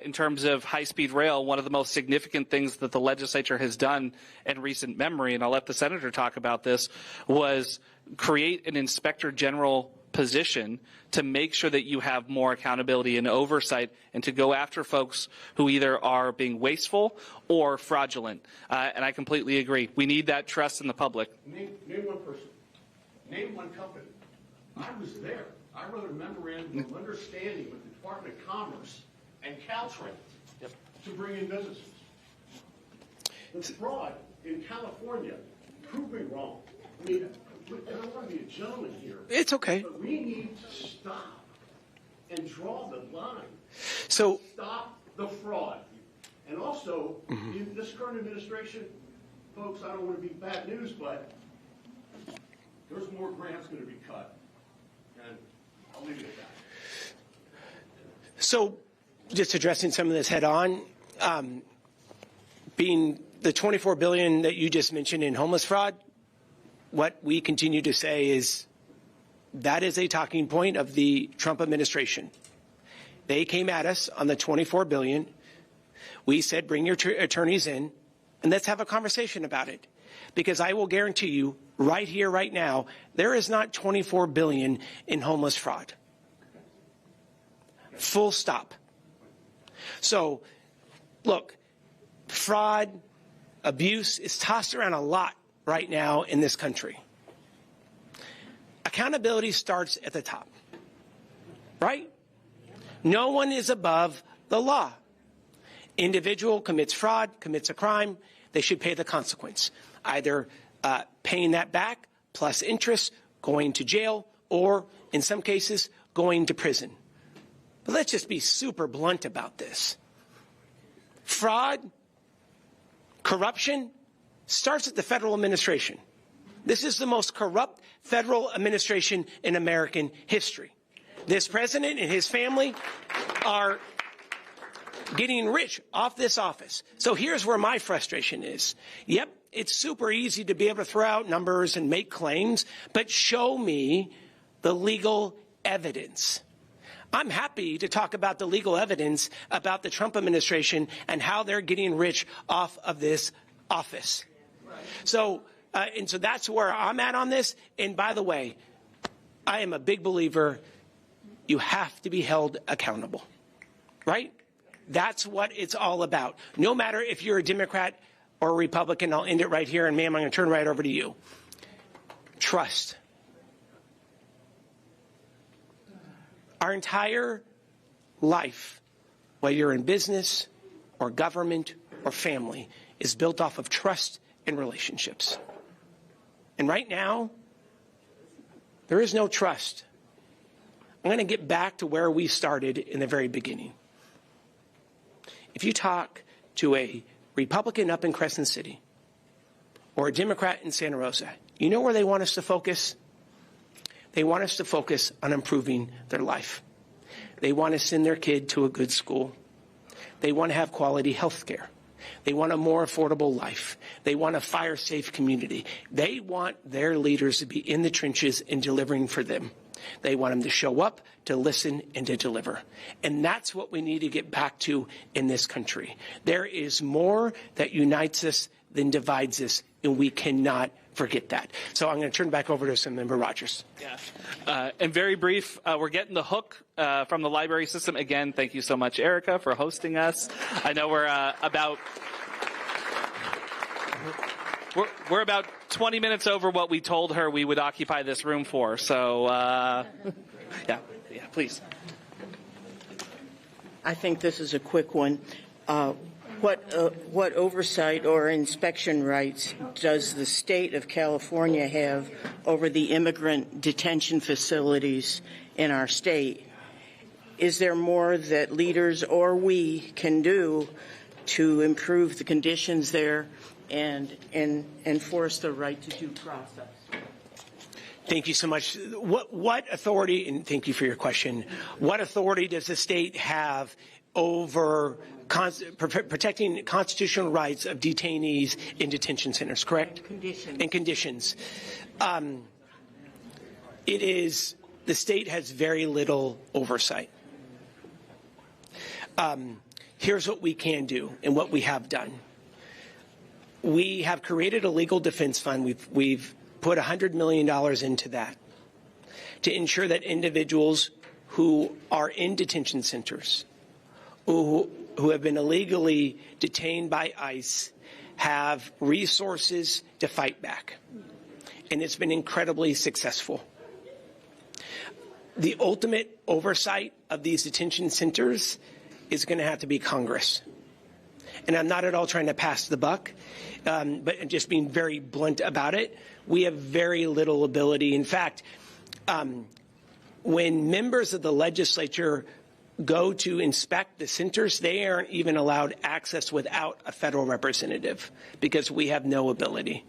in terms of high-speed rail, one of the most significant things that the legislature has done in recent memory, and I'll let the senator talk about this, was create an inspector general position to make sure that you have more accountability and oversight and to go after folks who either are being wasteful or fraudulent. And I completely agree. We need that trust in the public. Name one person. Name one company. I was there. I wrote a memorandum of understanding with the Department of Commerce and Caltrans to bring in businesses. The fraud in California proved me wrong. I mean, I don't want to be a gentleman here. It's okay. But we need to stop and draw the line. So Stop the fraud. And also, in this current administration, folks, I don't want to be bad news, but there's more grants going to be cut. And I'll leave it at that. So just addressing some of this head on, being the $24 billion that you just mentioned in homeless fraud, what we continue to say is that is a talking point of the Trump administration. They came at us on the $24 billion. We said, bring your attorneys in and let's have a conversation about it. Because I will guarantee you right here, right now, there is not $24 billion in homeless fraud. Full stop. So, look, fraud, abuse is tossed around a lot right now in this country. Accountability starts at the top, right? No one is above the law. Individual commits fraud, commits a crime, they should pay the consequence. Either paying that back plus interest, going to jail, or in some cases, going to prison. But let's just be super blunt about this. Fraud, corruption, starts at the federal administration. This is the most corrupt federal administration in American history. This president and his family are getting rich off this office. So here's where my frustration is. Yep, it's super easy to be able to throw out numbers and make claims, but show me the legal evidence. I'm happy to talk about the legal evidence about the Trump administration and how they're getting rich off of this office. So, and so that's where I'm at on this. And by the way, I am a big believer you have to be held accountable, right? That's what it's all about. No matter if you're a Democrat or a Republican, I'll end it right here. And ma'am, I'm going to turn right over to you. Trust. Our entire life, whether you're in business or government or family, is built off of trust and relationships. And right now, there is no trust. I'm going to get back to where we started in the very beginning. If you talk to a Republican up in Crescent City or a Democrat in Santa Rosa, you know where they want us to focus? They want us to focus on improving their life. They want to send their kid to a good school. They want to have quality health care. They want a more affordable life. They want a fire-safe community. They want their leaders to be in the trenches and delivering for them. They want them to show up, to listen, and to deliver. And that's what we need to get back to in this country. There is more that unites us than divides us, and we cannot forget that. So I'm going to turn back over to Assemblymember Rogers. Yeah. And very brief, we're getting the hook from the library system. Again, thank you so much, Erica, for hosting us. I know we're we're about 20 minutes over what we told her we would occupy this room for. So, yeah, please. I think this is a quick one. What oversight or inspection rights does the state of California have over the immigrant detention facilities in our state? is there more that leaders or we can do to improve the conditions there and enforce the right to due process? Thank you so much. What authority, and thank you for your question, what authority does the state have over protecting constitutional rights of detainees in detention centers, correct? Conditions. And conditions. The state has very little oversight. Here's what we can do and what we have done. We have created a legal defense fund. We've put $100 million into that to ensure that individuals who are in detention centers, who have been illegally detained by ICE, have resources to fight back. And it's been incredibly successful. The ultimate oversight of these detention centers is going to have to be Congress. And I'm not at all trying to pass the buck, but just being very blunt about it. We have very little ability. In fact, when members of the legislature go to inspect the centers, they aren't even allowed access without a federal representative because we have no ability.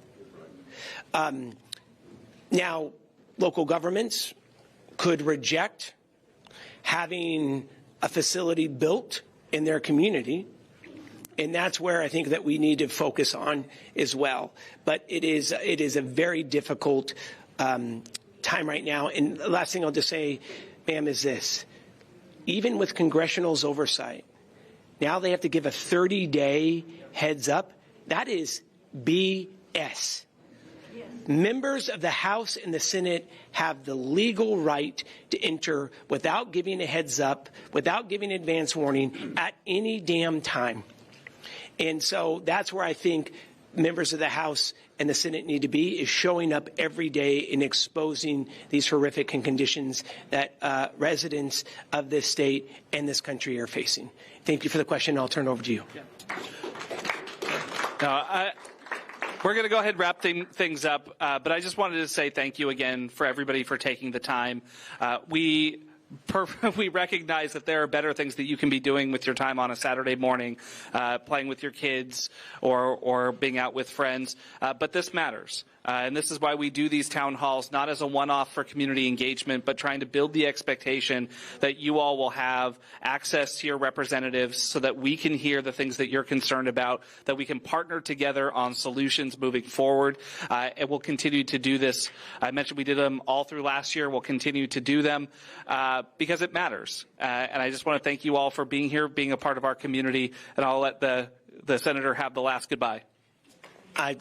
Now, local governments could reject having a facility built in their community, and that's where I think that we need to focus on as well. But it is a very difficult time right now. And the last thing I'll just say, ma'am, is this. Even with congressional's oversight, now they have to give a 30-day heads up. That is BS. Members of the House and the Senate have the legal right to enter without giving a heads up, without giving advance warning at any damn time. And so that's where I think members of the House and the Senate need to be, is showing up every day and exposing these horrific conditions that residents of this state and this country are facing. Thank you for the question. I'll turn it over to you. We're going to go ahead and wrap things up, but I just wanted to say thank you again for everybody for taking the time. We recognize that there are better things that you can be doing with your time on a Saturday morning, playing with your kids or being out with friends, but this matters. And this is why we do these town halls, not as a one-off for community engagement, but trying to build the expectation that you all will have access to your representatives so that we can hear the things that you're concerned about, that we can partner together on solutions moving forward. And we'll continue to do this. I mentioned we did them all through last year. We'll continue to do them because it matters. And I just want to thank you all for being here, being a part of our community, and I'll let the Senator have the last goodbye. I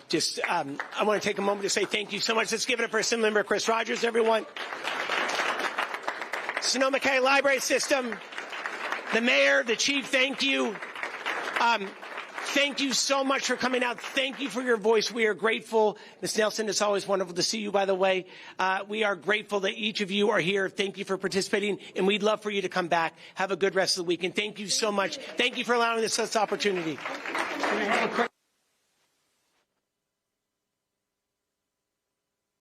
want to take a moment to say thank you so much. Let's give it up for Assemblymember Chris Rogers, everyone. Sonoma County Library System, the mayor, the chief, thank you. Thank you so much for coming out. Thank you for your voice. We are grateful. Ms. Nelson, it's always wonderful to see you, by the way. We are grateful that each of you are here. Thank you for participating, and we'd love for you to come back. Have a good rest of the week, and thank you so much. Thank you for allowing us this opportunity.